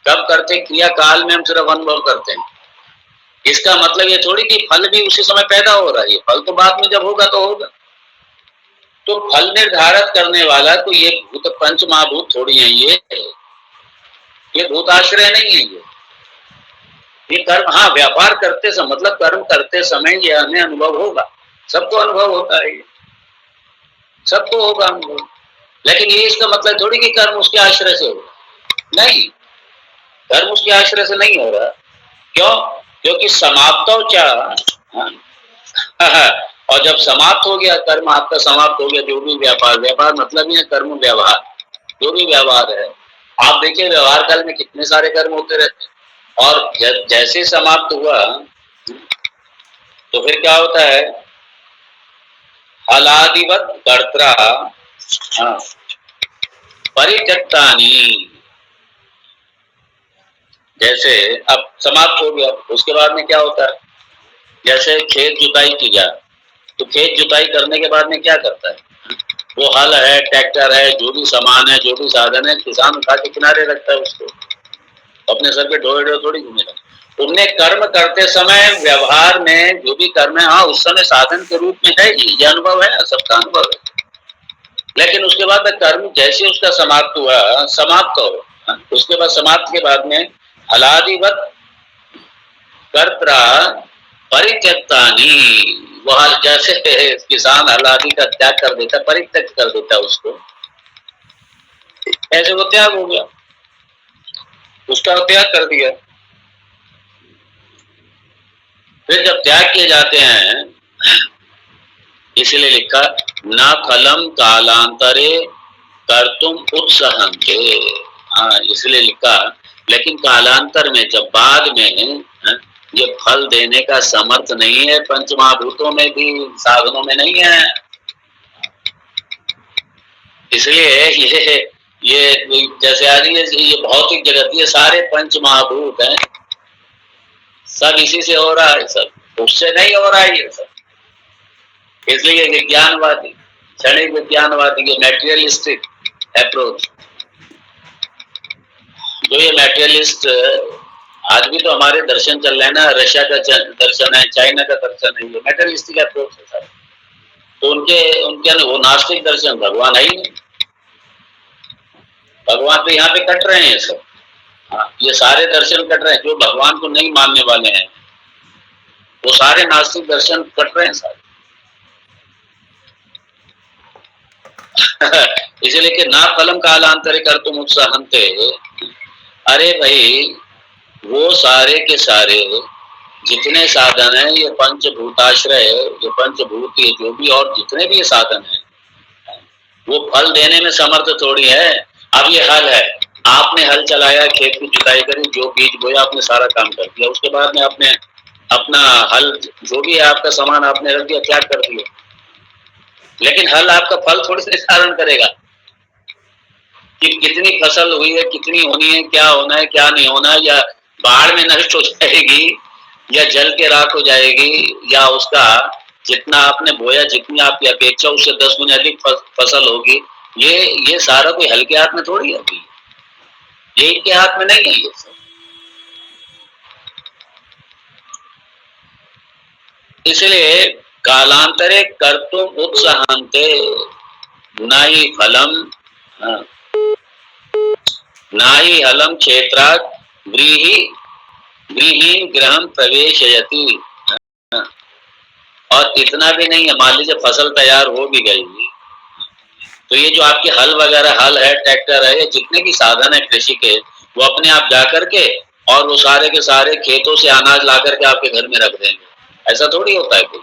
A: कब करते हैं? क्रिया काल में हम सिर्फ अनुभव करते हैं। इसका मतलब ये थोड़ी कि फल भी उसी समय पैदा हो रहा है, फल तो बाद में जब होगा तो होगा। तो फल निर्धारित करने वाला तो ये भूत पंच महाभूत थोड़ी है, ये भूताश्रय नहीं है। ये कर्म, हाँ, व्यापार करते समय, मतलब कर्म करते समय ये हमें अनुभव होगा, सबको अनुभव होता है, सबको होगा अनुभव। लेकिन ये इसका मतलब थोड़ी कि कर्म उसके आश्रय से होगा, नहीं, कर्म उसके आश्रय से नहीं हो रहा। क्यों? क्योंकि समाप्त और जब समाप्त हो गया कर्म आपका, समाप्त हो गया, जो भी व्यापार मतलब ये कर्म व्यवहार, जो भी व्यवहार है, आप देखिए व्यवहार काल में कितने सारे कर्म होते रहते हैं, और जैसे समाप्त हुआ तो फिर क्या होता है? हलादिवत कर्त्रा परित्यक्तानि। जैसे अब समाप्त हो गया, उसके बाद में क्या होता है? जैसे खेत जुताई की जाए, तो खेत जुताई करने के बाद में क्या करता है? वो हल है, ट्रैक्टर है, जो भी सामान है, जो भी साधन है, किसान उठा के किनारे रखता है उसको, अपने सर पे ढोए ढोए थोड़ी घूमेगा। तुमने कर्म करते समय व्यवहार में जो भी कर्म है, हाँ, उस समय साधन के रूप में है, ये अनुभव है, सबका अनुभव है। लेकिन उसके बाद कर्म जैसे उसका समाप्त हुआ, समाप्त हो, उसके बाद समाप्त के बाद में हलादिवत कर्त्रा परित्यक्तानि, वह जैसे किसान हलादि का त्याग कर देता, परित्यक्त कर देता उसको, ऐसे वो त्याग हो गया, उसका त्याग कर दिया। फिर जब त्याग किए जाते हैं, इसलिए लिखा न फलम कालांतरे कर्तुम उत्सहन्ते। हाँ, इसलिए लिखा, लेकिन कालांतर में, जब बाद में ये फल देने का समर्थ नहीं है, पंच महाभूतों में भी, साधनों में नहीं है। इसलिए ये जैसे आ रही है, ये भौतिक जगत, ये सारे पंच महाभूत हैं, सब इसी से हो रहा है, सब उससे नहीं हो रहा है ये सब। इसलिए विज्ञानवादी, क्षणिक विज्ञानवादी, ये मैटेरियलिस्टिक अप्रोच, जो ये मैटेरियलिस्ट, आज भी तो हमारे दर्शन चल रहे हैं ना, रशिया का दर्शन है, चाइना का दर्शन है, ये मैटेरियलिस्टिक अप्रोच है सर। तो उनके उनके वो नास्तिक दर्शन, भगवान है ही नहीं, भगवान तो यहाँ पे कट रहे हैं ये सब। हाँ, ये सारे दर्शन कट रहे हैं, जो भगवान को नहीं मानने वाले हैं वो सारे नास्तिक दर्शन कट रहे हैं सारे। इसीलिए कि ना फलम कालांतरे कर तुम उत्साहंते, अरे भाई वो सारे के सारे जितने साधन है, ये पंचभूताश्रय, ये पंचभूत, ये जो भी और जितने भी ये साधन है, वो फल देने में समर्थ थोड़ी है। अब ये हल है, आपने हल चलाया, खेत की जुताई करी, जो बीज बोया, आपने सारा काम कर दिया, उसके बाद में आपने अपना हल जो भी है आपका सामान आपने रख दिया, त्याग कर दिया, लेकिन हल आपका फल थोड़ी से निर्धारण करेगा कि कितनी फसल हुई है, कितनी होनी है, क्या होना है, क्या नहीं होना है, या बाढ़ में नष्ट हो जाएगी, या जल के राख हो जाएगी, या उसका जितना आपने बोया, जितनी आपकी अपेक्षा उससे 10 गुना अधिक फसल होगी। ये सारा कोई हल के हाथ में थोड़ी है, ये इनके हाथ में नहीं है ये सब। इसलिए कालांतरे कर्तुम उत्साहन्ते नाहि फलम, नाहि हलम क्षेत्रात् गृहीन ग्रहम प्रवेशयति। और इतना भी नहीं है, मान लीजिए फसल तैयार हो भी गई, तो ये जो आपके हल वगैरह, हल है, ट्रैक्टर है, जितने भी साधन है कृषि के, वो अपने आप जा करके और वो सारे के सारे खेतों से अनाज ला करके आपके घर में रख देंगे। ऐसा थोड़ी होता है कोई।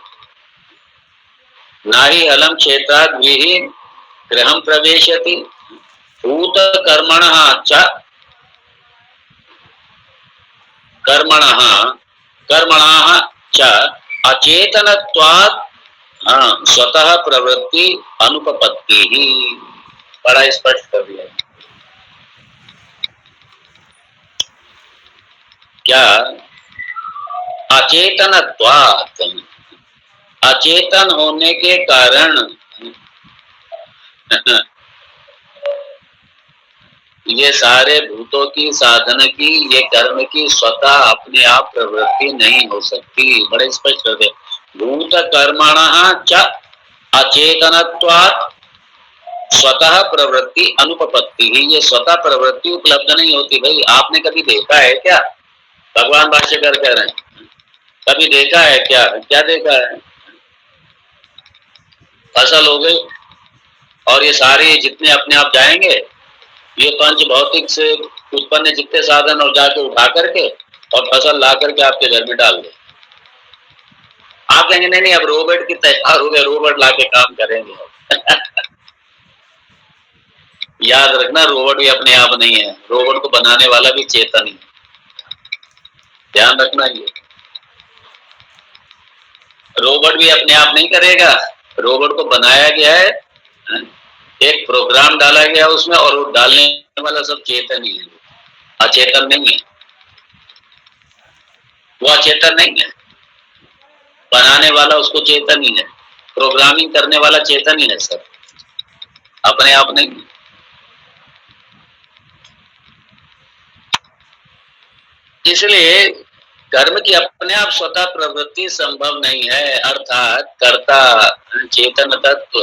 A: नाहि हलम क्षेत्रात् गृहीन गृहम प्रवेशयति भूत कर्मणः च कर्मणः च अचेतनत्वात् स्वतः प्रवृत्ति अनुपपत्ति ही। बड़ा स्पष्ट कर दिया। क्या? अचेतनत्वात्, अचेतन होने के कारण ये सारे भूतों की, साधन की, ये कर्म की स्वतः अपने आप प्रवृत्ति नहीं हो सकती। बड़े स्पष्ट कर दे, भूत कर्मणः च अचेतनत्वात् स्वतः प्रवृत्ति अनुपपत्ति ही। ये स्वतः प्रवृत्ति उपलब्ध नहीं होती। भाई आपने कभी देखा है क्या? भगवान भाष्यकार कह रहे हैं, कभी देखा है क्या? क्या देखा है? फसल हो गई और ये सारे जितने अपने आप जाएंगे, ये पंच भौतिक से उत्पन्न जितने साधन और जाके उठा करके और फसल ला करके आपके घर में डाल दे। आप कहेंगे नहीं नहीं, अब रोबोट की तैयार हो गए, रोबोट ला के काम करेंगे। याद रखना, रोबोट भी अपने आप नहीं है, रोबोट को बनाने वाला भी चेतन ही। ध्यान रखना, ये रोबोट भी अपने आप नहीं करेगा, रोबोट को बनाया गया है, एक प्रोग्राम डाला गया उसमें, और वो डालने वाला सब चेतन ही है, अचेतन नहीं है। वो अचेतन नहीं है, बनाने वाला उसको चेतन ही है, प्रोग्रामिंग करने वाला चेतन ही है, सब अपने आप नहीं है। इसलिए कर्म की अपने आप स्वतः प्रवृत्ति संभव नहीं है, अर्थात कर्ता चेतन तत्व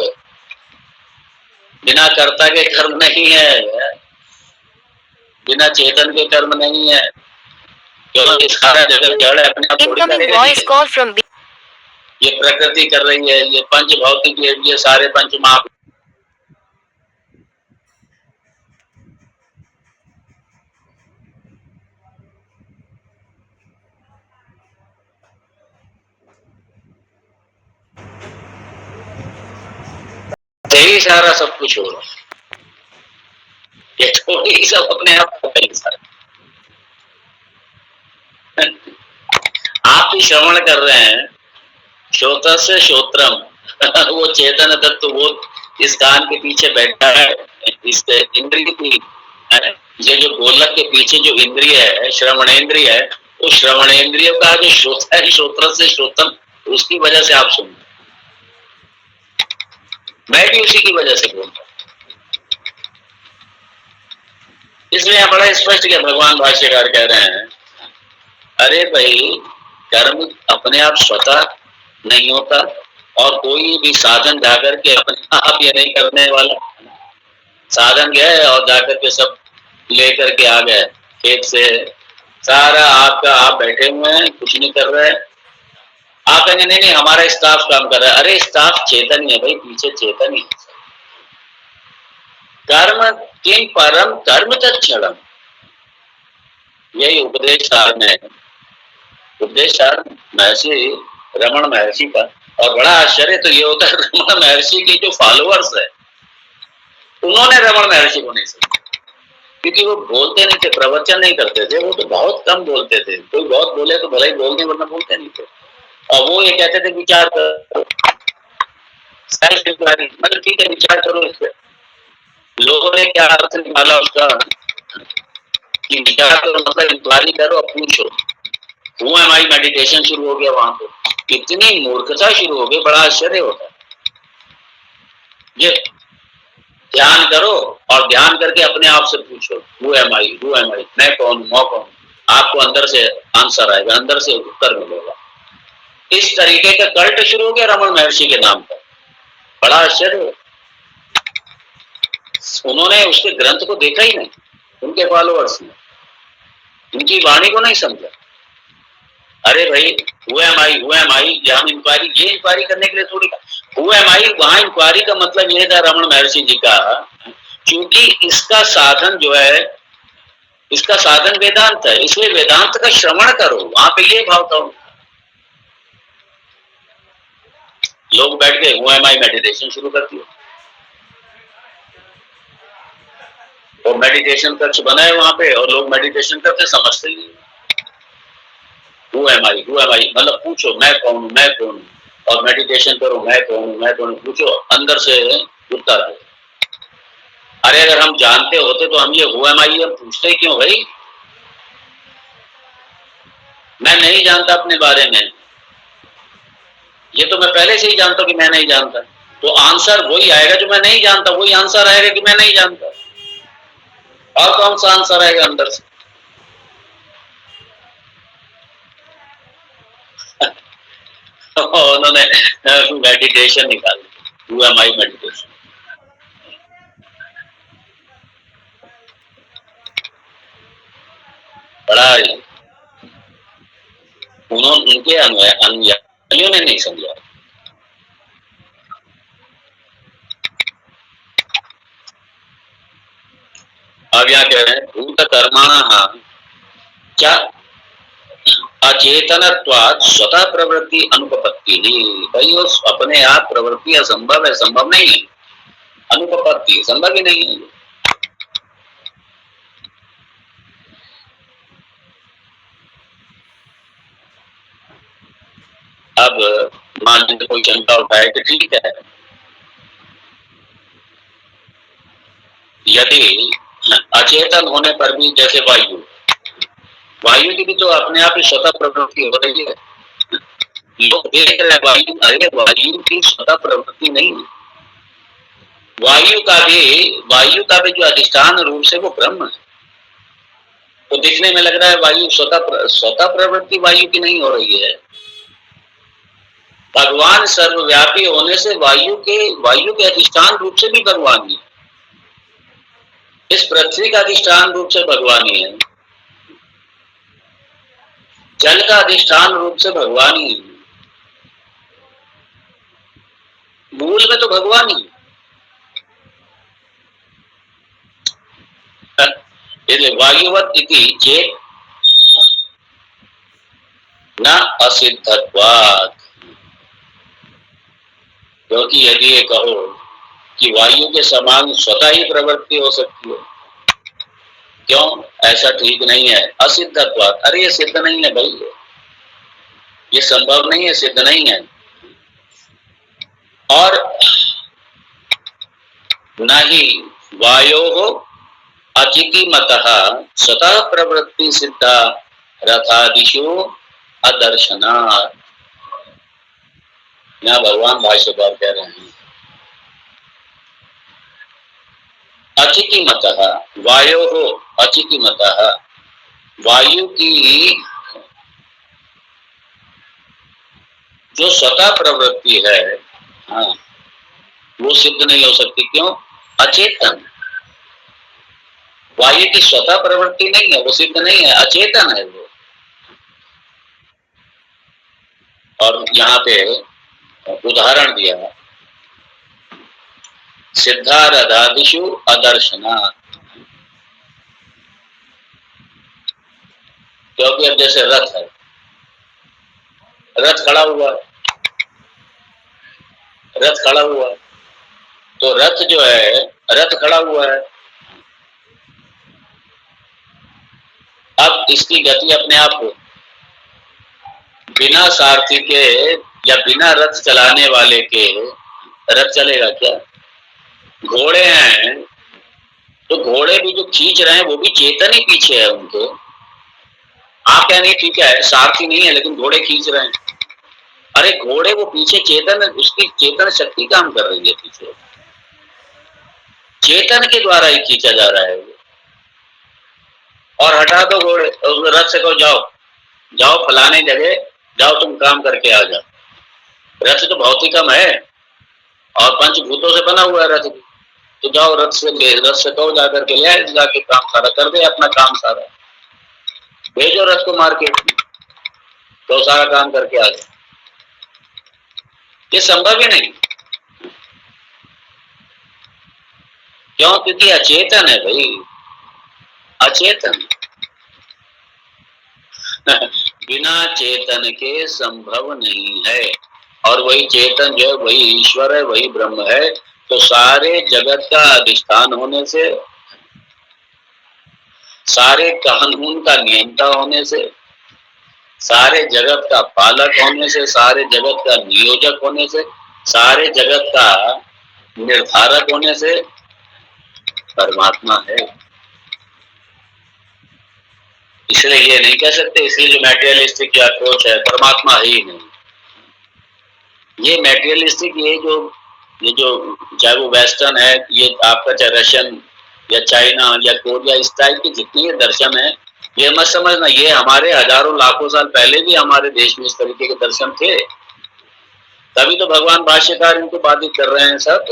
A: बिना कर्ता के कर्म नहीं है, बिना चेतन के कर्म नहीं है, क्योंकि सारा जगत जड़ है, अपने आप थोड़ी करेगा। ये प्रकृति कर रही है, ये पंच भौतिक, ये सारे पंच महाभूत यही सारा सब कुछ हो रहा है, ये थोड़ी सब अपने आप होता ही सारा। आप ही श्रवण कर रहे हैं, श्रोत्र से श्रोत्रम, वो चेतन तत्व वो इस कान के पीछे बैठा है, इस इंद्रिय की, ये जो गोलक के पीछे जो इंद्रिय है, श्रवणेंद्रिय है, वो श्रवणेन्द्रिय का जो श्रोता है, श्रोत्र से श्रोतम, उसकी वजह से आप सुन, मैं भी उसी की वजह से बोलता हूं। इसलिए बड़ा स्पष्ट किया भगवान भाष्यकार कह रहे हैं, अरे भाई कर्म अपने आप स्वतः नहीं होता, और कोई भी साधन जाकर के अपने आप ये नहीं करने वाला। साधन गए और जाकर के सब लेकर के आ गए खेत से, सारा आपका, आप बैठे हुए हैं, कुछ नहीं कर रहे, आप कहेंगे नहीं नहीं हमारा स्टाफ काम कर रहा है। अरे स्टाफ चेतन ही है भाई, पीछे चेतन ही। कर्म किम परम कर्म तत्क्षणम, यही उपदेश सार में, उपदेश सार महर्षि रमण महर्षि का। और बड़ा आश्चर्य तो ये होता है, रमण महर्षि के जो फॉलोअर्स है उन्होंने रमण महर्षि को नहीं समझा, क्योंकि वो बोलते नहीं थे, प्रवचन नहीं करते थे, वो तो बहुत कम बोलते थे। कोई बहुत बोले तो भले ही बोलते, वरना बोलते नहीं थे। और वो ये कहते थे विचार करो, सेल्फ इंक्वायरी, मतलब ठीक है विचार करो इस पे। लोगों ने क्या अर्थ निकाला उसका कि विचार करो मतलब इंक्वायरी करो और पूछो। वो हमारी मेडिटेशन शुरू हो गया वहां पे, कितनी मूर्खता शुरू हो गई, बड़ा आश्चर्य होता है। ये ध्यान करो और ध्यान करके अपने आप से पूछो, हु एम आई, मैं कौन हूं, मैं कौन। आपको अंदर से आंसर आएगा, अंदर से उत्तर मिलेगा। इस तरीके का कल्ट शुरू हो गया रमण महर्षि के नाम पर, बड़ा आश्चर्य। उन्होंने उसके ग्रंथ को देखा ही नहीं, उनके फॉलोअर्स ने उनकी वाणी को नहीं समझा। अरे भाई हु एम आई, हम इंक्वायरी, ये इंक्वायरी करने के लिए थोड़ी, हु एम आई वहां इंक्वायरी का मतलब ये था रमण महर्षि जी का, क्योंकि इसका साधन जो है, इसका साधन वेदांत है, इसलिए वेदांत का श्रवण करो, वहां पे ये भाव था। लोग बैठ गए हु एम आई मेडिटेशन शुरू कर दिया, और मेडिटेशन कक्ष बनाए वहां पे, और लोग मेडिटेशन करते समझते ही नहीं। हु एम आई मतलब पूछो मैं कौन हूं, मैं कौन हूं, और मेडिटेशन करो, मैं कौन हूं, मैं कौन हूं, पूछो, अंदर से उत्तर दो। अरे अगर हम जानते होते तो हम ये हु एम आई हम पूछते क्यों भाई? मैं नहीं जानता अपने बारे में, ये तो मैं पहले से ही जानता हूं कि मैं नहीं जानता, तो आंसर वही आएगा जो मैं नहीं जानता, वही आंसर आएगा कि मैं नहीं जानता। और कौन सा आंसर आएगा अंदर से? उन्होंने मेडिटेशन निकाल, हु एम आई मेडिटेशन। बड़ा उन्होंने, उनके अनुयायियों ने नहीं समझा। अब यहाँ कह रहे हैं भूत कर्माणः क्या अचेतनत्वात् स्वतः प्रवृत्ति अनुपपत्ति ही, भाई वो अपने आप प्रवृत्ति असंभव है, संभव नहीं है, अनुपपत्ति संभव ही नहीं है। अब मान लीजिए कोई शंका उठाए कि ठीक है, यदि अचेतन होने पर भी, जैसे वायु, वायु की भी तो अपने आप ही स्वतः प्रवृत्ति हो रही है, लोग देख रहे वायु, अरे वायु की स्वतः प्रवृत्ति नहीं है। वायु का भी जो अधिष्ठान रूप से वो ब्रह्म है, तो दिखने में लग रहा है वायु स्वतः प्रवृत्ति वायु की नहीं हो रही है। भगवान सर्वव्यापी होने से वायु के अधिष्ठान रूप से भी भगवान ही है, इस पृथ्वी का अधिष्ठान रूप से भगवान ही है, जल का अधिष्ठान रूप से भगवान ही है, मूल में तो भगवान ही है। वायुवत इति चेत न असिद्धत्वात्, क्योंकि यदि ये कहो कि वायु के समान स्वतः ही प्रवृत्ति हो सकती है, क्यों? ऐसा ठीक नहीं है, असिद्धत्वात्। अरे ये सिद्ध नहीं है भाई, ये संभव नहीं है, सिद्ध नहीं है। और न ही वायोः अचितिमतः स्वतः प्रवृत्ति सिद्धा रथादिशु अदर्शनात्। यहाँ भगवान भाष्यकार कह रहे हैं अचिकिमतः वायोः अचिकिमतः, वायु की जो स्वतः प्रवृत्ति है, हाँ, वो सिद्ध नहीं हो सकती। क्यों? अचेतन। वायु की स्वतः प्रवृत्ति नहीं है, वो सिद्ध नहीं है, अचेतन है वो। और यहाँ पे उदाहरण दिया सिद्धा रथादिशु अदर्शनात्। क्योंकि अब जैसे रथ है, रथ खड़ा हुआ है, रथ खड़ा हुआ है, तो रथ जो है, रथ खड़ा हुआ है, अब इसकी गति अपने आप हो, बिना सारथी के या बिना रथ चलाने वाले के रथ चलेगा क्या? घोड़े हैं तो घोड़े भी जो खींच रहे हैं वो भी चेतन ही पीछे है उनके। आप क्या नहीं, ठीक है सारथी नहीं है लेकिन घोड़े खींच रहे हैं। अरे घोड़े वो पीछे चेतन, उसकी चेतन शक्ति काम कर रही है पीछे, चेतन के द्वारा ही खींचा जा रहा है वो। और हटा दो घोड़े, उस रथ से कहो जाओ जाओ फलाने जगह जाओ, तुम काम करके आ जाओ। रथ तो भौतिकम है और पंचभूतों से बना हुआ है रथ भी, तो जाओ रथ से कहो जाकर के ले आए, जाके काम सारा कर दे, अपना काम सारा भेजो रथ को मार्केट में, तो सारा काम करके आ जाए। ये संभव ही नहीं। क्यों? क्योंकि अचेतन है भाई, अचेतन। बिना चेतन के संभव नहीं है। और वही चेतन जो है वही ईश्वर है, वही ब्रह्म है। तो सारे जगत का अधिष्ठान होने से, सारे कानून का नियंता होने से, सारे जगत का पालक होने से, सारे जगत का नियोजक होने से, सारे जगत का निर्धारक होने से परमात्मा है। इसलिए ये नहीं कह सकते, इसलिए जो मैटेरियलिस्टिक की अप्रोच है परमात्मा है ही नहीं। ये मैटेरियलिस्टिक, ये जो चाहे वो वेस्टर्न है, ये आपका चाहे रशियन या चाइना या कोरिया, इस टाइप के जितने ये दर्शन है, ये मत समझना ये हमारे हजारों लाखों साल पहले भी हमारे देश में इस तरीके के दर्शन थे। तभी तो भगवान भाष्यकार इनको बाधित कर रहे हैं सब।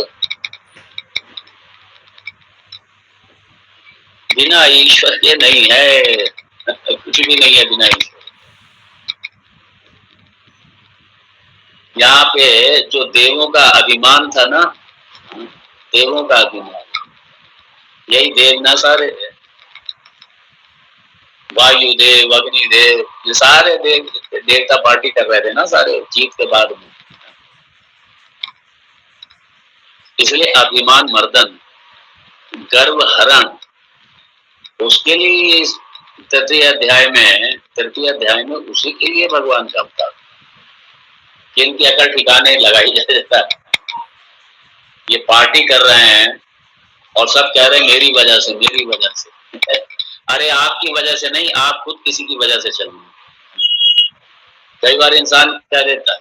A: बिना ईश्वर के नहीं है, कुछ भी नहीं है बिना ईश्वर। यहाँ पे जो देवों का अभिमान था ना, देवों का अभिमान, यही देव ना सारे, वायु देव, अग्नि देव, ये सारे देव देवता पार्टी कर रहे थे ना सारे जीत के बाद में। इसलिए अभिमान मर्दन, गर्व हरण, उसके लिए तृतीय अध्याय में उसी के लिए भगवान का अवतार, कि इनकी अकल ठिकाने लगाई जाए। ये पार्टी कर रहे हैं और सब कह रहे हैं मेरी वजह से, मेरी वजह से। अरे आपकी वजह से नहीं, आप खुद किसी की वजह से चल रहे हैं। कई बार इंसान कह देता है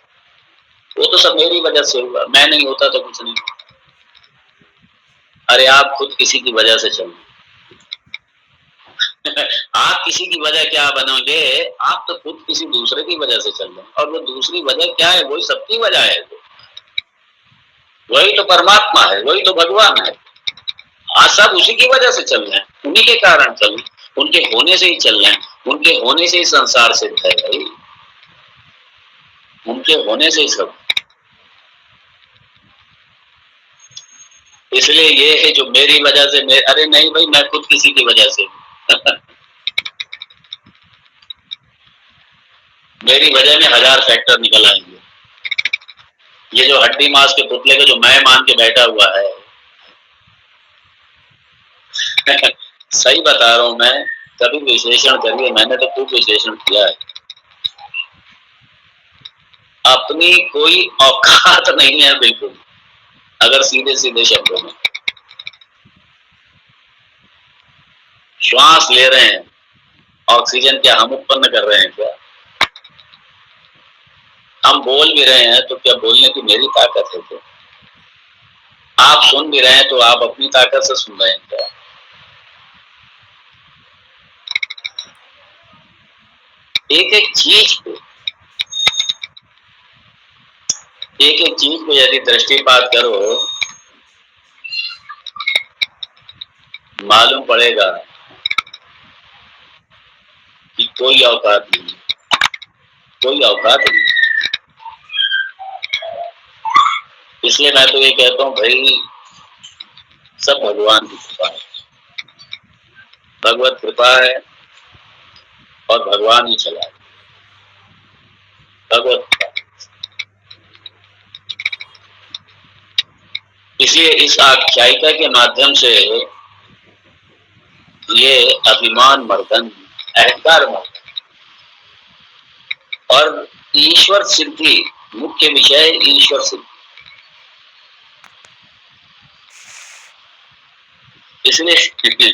A: वो तो सब मेरी वजह से हुआ, मैं नहीं होता तो कुछ नहीं। अरे आप खुद किसी की वजह से चल रहे आप किसी की वजह क्या बनोगे? आप तो खुद किसी दूसरे की वजह से चल रहे हैं, और वो दूसरी वजह क्या है? वही सबकी वजह है, वही तो परमात्मा है, वही तो भगवान है। आज सब उसी की वजह से चल रहे हैं, उन्हीं के कारण चल रहे हैं, उनके होने से ही चल रहे हैं, उनके होने से ही संसार सिद्ध है भाई, उनके होने से ही सब। इसलिए ये है जो मेरी वजह से, अरे नहीं भाई, मैं खुद किसी की वजह से मेरी वजह में हजार फैक्टर निकल आएंगे। ये जो हड्डी मांस के पुतले को जो मैं मान के बैठा हुआ है सही बता रहा हूं मैं, कभी विश्लेषण करिए, मैंने तो खूब विश्लेषण किया है। अपनी कोई औकात नहीं है बिल्कुल, अगर सीधे सीधे शब्दों में श्वास ले रहे हैं ऑक्सीजन क्या हम उत्पन्न कर रहे हैं क्या? हम बोल भी रहे हैं तो क्या बोलने की मेरी ताकत है क्या? आप सुन भी रहे हैं तो आप अपनी ताकत से सुन रहे हैं क्या? एक एक चीज को यदि दृष्टिपात करो, मालूम पड़ेगा कि कोई औकात नहीं, कोई औकात नहीं। इसलिए मैं तो ये कहता हूँ भाई, सब भगवान की कृपा है, भगवत कृपा है और भगवान ही चलाए, भगवत कृपा। इसलिए इस आख्यायिका के माध्यम से ये अभिमान मर्दन, अहंकार मर्दन और ईश्वर सिद्धि, मुख्य विषय ईश्वर सिद्धि। इसलिए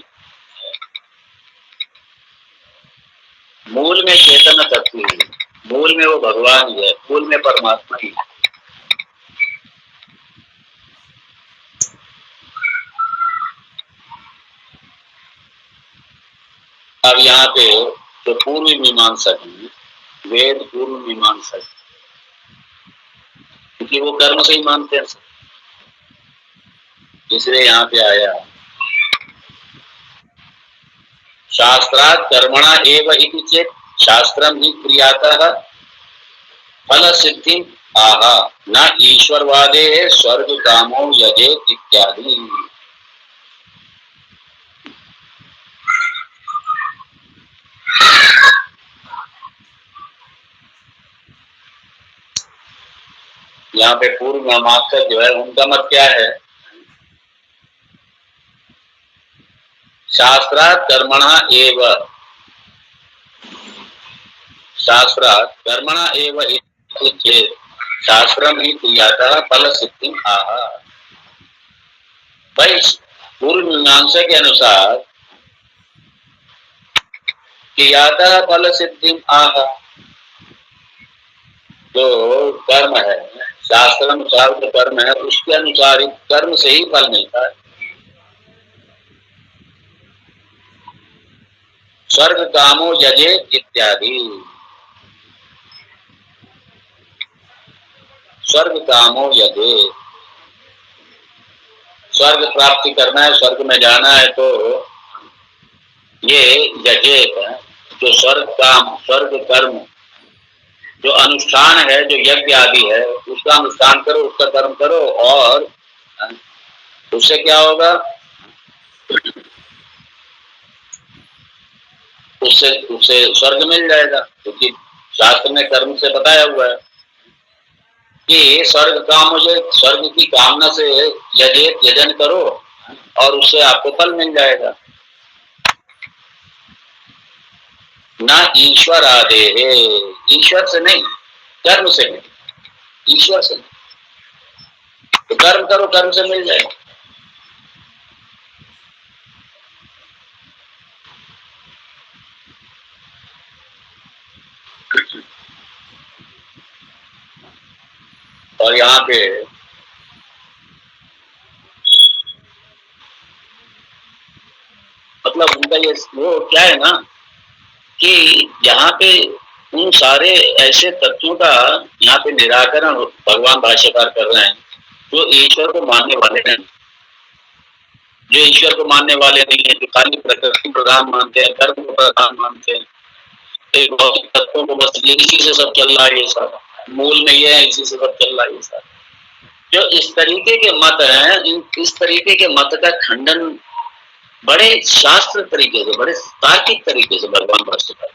A: मूल में चेतन तत्व ही है, मूल में वो भगवान ही है, मूल में परमात्मा ही है। अब यहाँ पे जो पूर्व मीमांसा है, वेद पूर्व मीमांसा, क्योंकि वो कर्म से ही मानते हैं, इसलिए यहाँ पे आया शास्त्रात् कर्मणा एव इति चेत् शास्त्रम ही क्रियातः फल सिद्धि आहा न ईश्वरवादे स्वर्ग कामो यजेत इत्यादि। यहाँ पे पूर्व मीमांसक जो है उनका मत क्या है? शास्त्रात् कर्मणा एव, शास्त्रात् कर्मणा एव इति चेत् शास्त्रम ही क्रियातः फल सिद्धि आहा। भाई पूर्व मीमांसा के अनुसार क्रियातः फल सिद्धि आहा, जो कर्म है शास्त्र अनुसार जो कर्म है उसके अनुसार ही कर्म से ही फल मिलता है। स्वर्ग कामो यजेत इत्यादि, स्वर्ग कामो यजेत, स्वर्ग प्राप्ति करना है, स्वर्ग में जाना है तो ये यजेत है, जो स्वर्ग काम, स्वर्ग कर्म, जो अनुष्ठान है, जो यज्ञ आदि है उसका अनुष्ठान करो, उसका कर्म करो और उससे क्या होगा? उससे उससे स्वर्ग मिल जाएगा, क्योंकि शास्त्र में कर्म से बताया हुआ है कि स्वर्ग काम, मुझे स्वर्ग की कामना से यजन करो और उससे आपको फल मिल जाएगा। ना ईश्वर आदे है, ईश्वर से नहीं, कर्म से नहीं, ईश्वर से नहीं। तो कर्म करो, कर्म से मिल जाएगा। और यहाँ पे मतलब उनका ये वो क्या है ना कि यहाँ पे उन सारे ऐसे तत्वों का यहाँ पे निराकरण भगवान भाष्यकार कर रहे हैं जो ईश्वर को मानने वाले हैं, जो ईश्वर को मानने वाले नहीं है, जो खाली प्रकृति प्रधान मानते हैं, कर्म को प्रधान मानते हैं, तो भौतिक तत्वों को बस ये इसी से सब चल रहा है, ये सारा मूल में ये है, इसी से सब चल रहा है ये सारा। जो इस तरीके के मत हैं, इस तरीके के मत का खंडन बड़े शास्त्र तरीके से, बड़े तार्किक तरीके से भगवान भाष्यकार।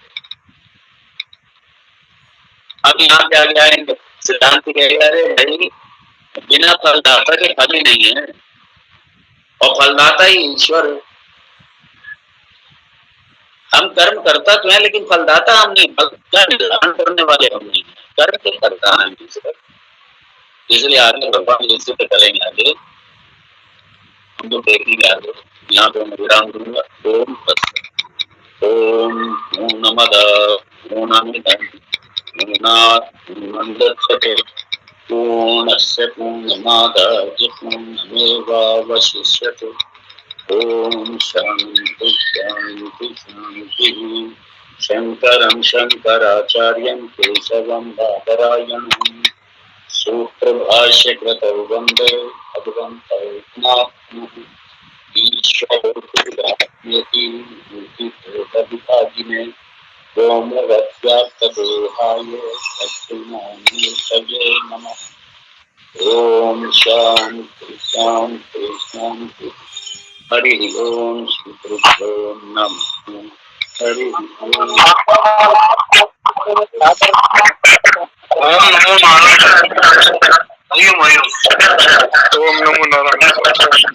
A: अब यहाँ पे आ गया है सिद्धांत कहेगा, अरे भाई बिना फलदाता के फल ही नहीं है और फलदाता ही ईश्वर है। हम कर्म करता तो है लेकिन फलदाता हम नहीं, फल का निर्धारण करने वाले हम नहीं, कर्म के करता है ईश्वर। इसलिए आगे भगवान इसी पे करेंगे, आगे हम तो देखेंगे आगे। यहाँ पे मैं विराम दूंगा। ओम पूर्णमदः पूर्णमिदं पूर्णात् पूर्णमुदच्यते पूर्णस्य पूर्णमादाय पूर्णमेवावशिष्यते। ओम शांति शांति शांति। शंकरं शंकराचार्यं केशवं बादरायणं सूत्र भाष्य कृतौ वंदे भगवन्तौ पुनः ईश्वरो विभागिने व्योमवद्व्याप्तदेहाय दक्षिणामूर्तये नमः। ओम शांति शांति शांति। हरि ओम श्री गुरुभ्यो नमः। हरि ओम। ओम नमो नारायण। ओम नमो नारायण।